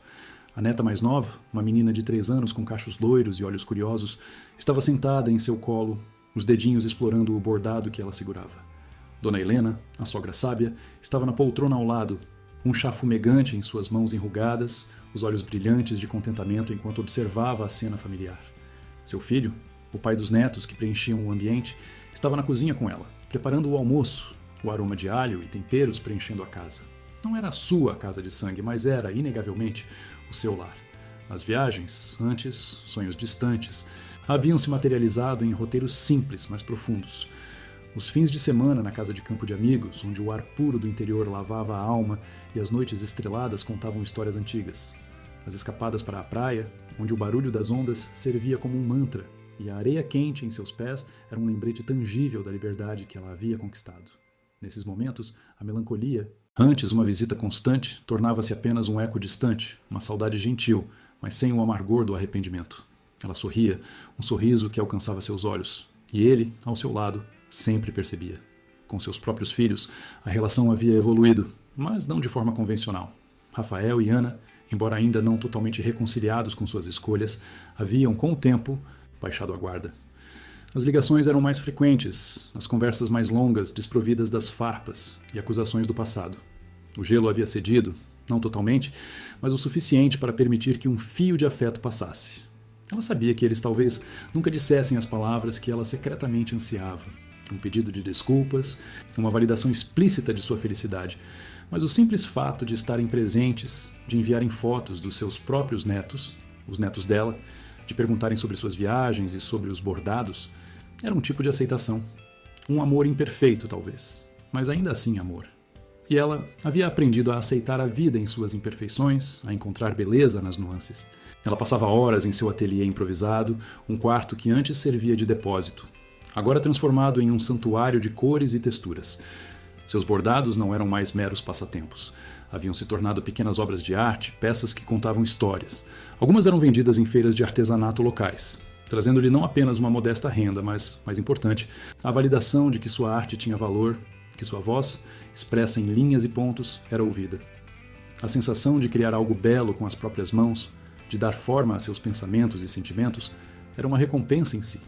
A neta mais nova, uma menina de 3 anos com cachos loiros e olhos curiosos, estava sentada em seu colo, os dedinhos explorando o bordado que ela segurava. Dona Helena, a sogra sábia, estava na poltrona ao lado, um chá fumegante em suas mãos enrugadas, os olhos brilhantes de contentamento enquanto observava a cena familiar. Seu filho, o pai dos netos que preenchiam o ambiente, estava na cozinha com ela, preparando o almoço, o aroma de alho e temperos preenchendo a casa. Não era a sua casa de sangue, mas era, inegavelmente, o seu lar. As viagens, antes sonhos distantes, haviam se materializado em roteiros simples, mas profundos. Os fins de semana na casa de campo de amigos, onde o ar puro do interior lavava a alma e as noites estreladas contavam histórias antigas. As escapadas para a praia, onde o barulho das ondas servia como um mantra e a areia quente em seus pés era um lembrete tangível da liberdade que ela havia conquistado. Nesses momentos, a melancolia, antes uma visita constante, tornava-se apenas um eco distante, uma saudade gentil, mas sem o amargor do arrependimento. Ela sorria, um sorriso que alcançava seus olhos, e ele, ao seu lado, sempre percebia. Com seus próprios filhos, a relação havia evoluído, mas não de forma convencional. Rafael e Ana, embora ainda não totalmente reconciliados com suas escolhas, haviam, com o tempo, baixado a guarda. As ligações eram mais frequentes, as conversas mais longas, desprovidas das farpas e acusações do passado. O gelo havia cedido, não totalmente, mas o suficiente para permitir que um fio de afeto passasse. Ela sabia que eles talvez nunca dissessem as palavras que ela secretamente ansiava. Um pedido de desculpas, uma validação explícita de sua felicidade. Mas o simples fato de estarem presentes, de enviarem fotos dos seus próprios netos, os netos dela, de perguntarem sobre suas viagens e sobre os bordados, era um tipo de aceitação. Um amor imperfeito, talvez, mas ainda assim amor. E ela havia aprendido a aceitar a vida em suas imperfeições, a encontrar beleza nas nuances. Ela passava horas em seu ateliê improvisado, um quarto que antes servia de depósito, agora transformado em um santuário de cores e texturas. Seus bordados não eram mais meros passatempos. Haviam se tornado pequenas obras de arte, peças que contavam histórias. Algumas eram vendidas em feiras de artesanato locais, trazendo-lhe não apenas uma modesta renda, mas, mais importante, a validação de que sua arte tinha valor, que sua voz, expressa em linhas e pontos, era ouvida. A sensação de criar algo belo com as próprias mãos, de dar forma a seus pensamentos e sentimentos, era uma recompensa em si.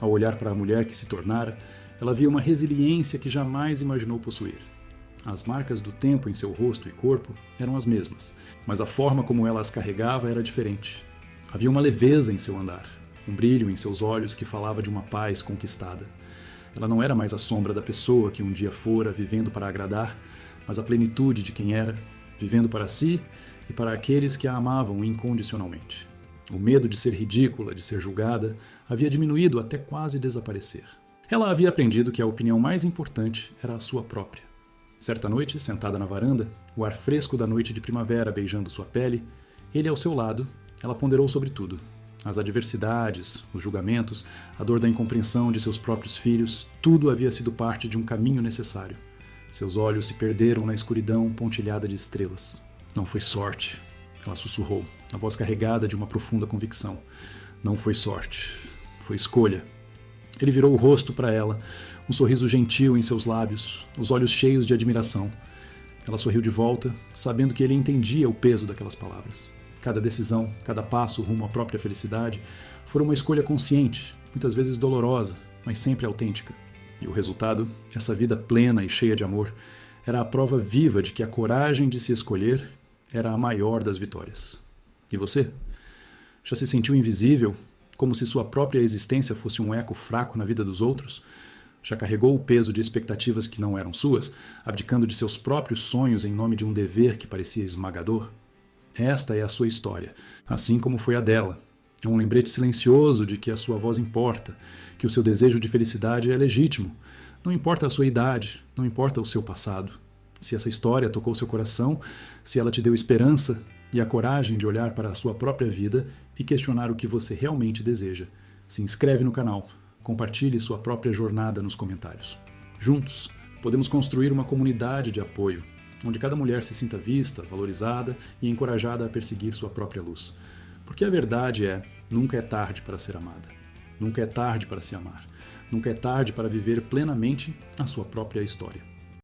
Ao olhar para a mulher que se tornara, ela via uma resiliência que jamais imaginou possuir. As marcas do tempo em seu rosto e corpo eram as mesmas, mas a forma como ela as carregava era diferente. Havia uma leveza em seu andar, um brilho em seus olhos que falava de uma paz conquistada. Ela não era mais a sombra da pessoa que um dia fora vivendo para agradar, mas a plenitude de quem era, vivendo para si e para aqueles que a amavam incondicionalmente. O medo de ser ridícula, de ser julgada, havia diminuído até quase desaparecer. Ela havia aprendido que a opinião mais importante era a sua própria. Certa noite, sentada na varanda, o ar fresco da noite de primavera beijando sua pele, ele ao seu lado, ela ponderou sobre tudo. As adversidades, os julgamentos, a dor da incompreensão de seus próprios filhos, tudo havia sido parte de um caminho necessário. Seus olhos se perderam na escuridão pontilhada de estrelas. Não foi sorte, ela sussurrou, a voz carregada de uma profunda convicção. Não foi sorte, foi escolha. Ele virou o rosto para ela, um sorriso gentil em seus lábios, os olhos cheios de admiração. Ela sorriu de volta, sabendo que ele entendia o peso daquelas palavras. Cada decisão, cada passo rumo à própria felicidade, foi uma escolha consciente, muitas vezes dolorosa, mas sempre autêntica. E o resultado, essa vida plena e cheia de amor, era a prova viva de que a coragem de se escolher era a maior das vitórias. E você? Já se sentiu invisível, como se sua própria existência fosse um eco fraco na vida dos outros? Já carregou o peso de expectativas que não eram suas, abdicando de seus próprios sonhos em nome de um dever que parecia esmagador? Esta é a sua história, assim como foi a dela. É um lembrete silencioso de que a sua voz importa, que o seu desejo de felicidade é legítimo. Não importa a sua idade, não importa o seu passado. Se essa história tocou seu coração, se ela te deu esperança e a coragem de olhar para a sua própria vida e questionar o que você realmente deseja, se inscreve no canal, compartilhe sua própria jornada nos comentários. Juntos, podemos construir uma comunidade de apoio, onde cada mulher se sinta vista, valorizada e encorajada a perseguir sua própria luz. Porque a verdade é, nunca é tarde para ser amada. Nunca é tarde para se amar. Nunca é tarde para viver plenamente a sua própria história.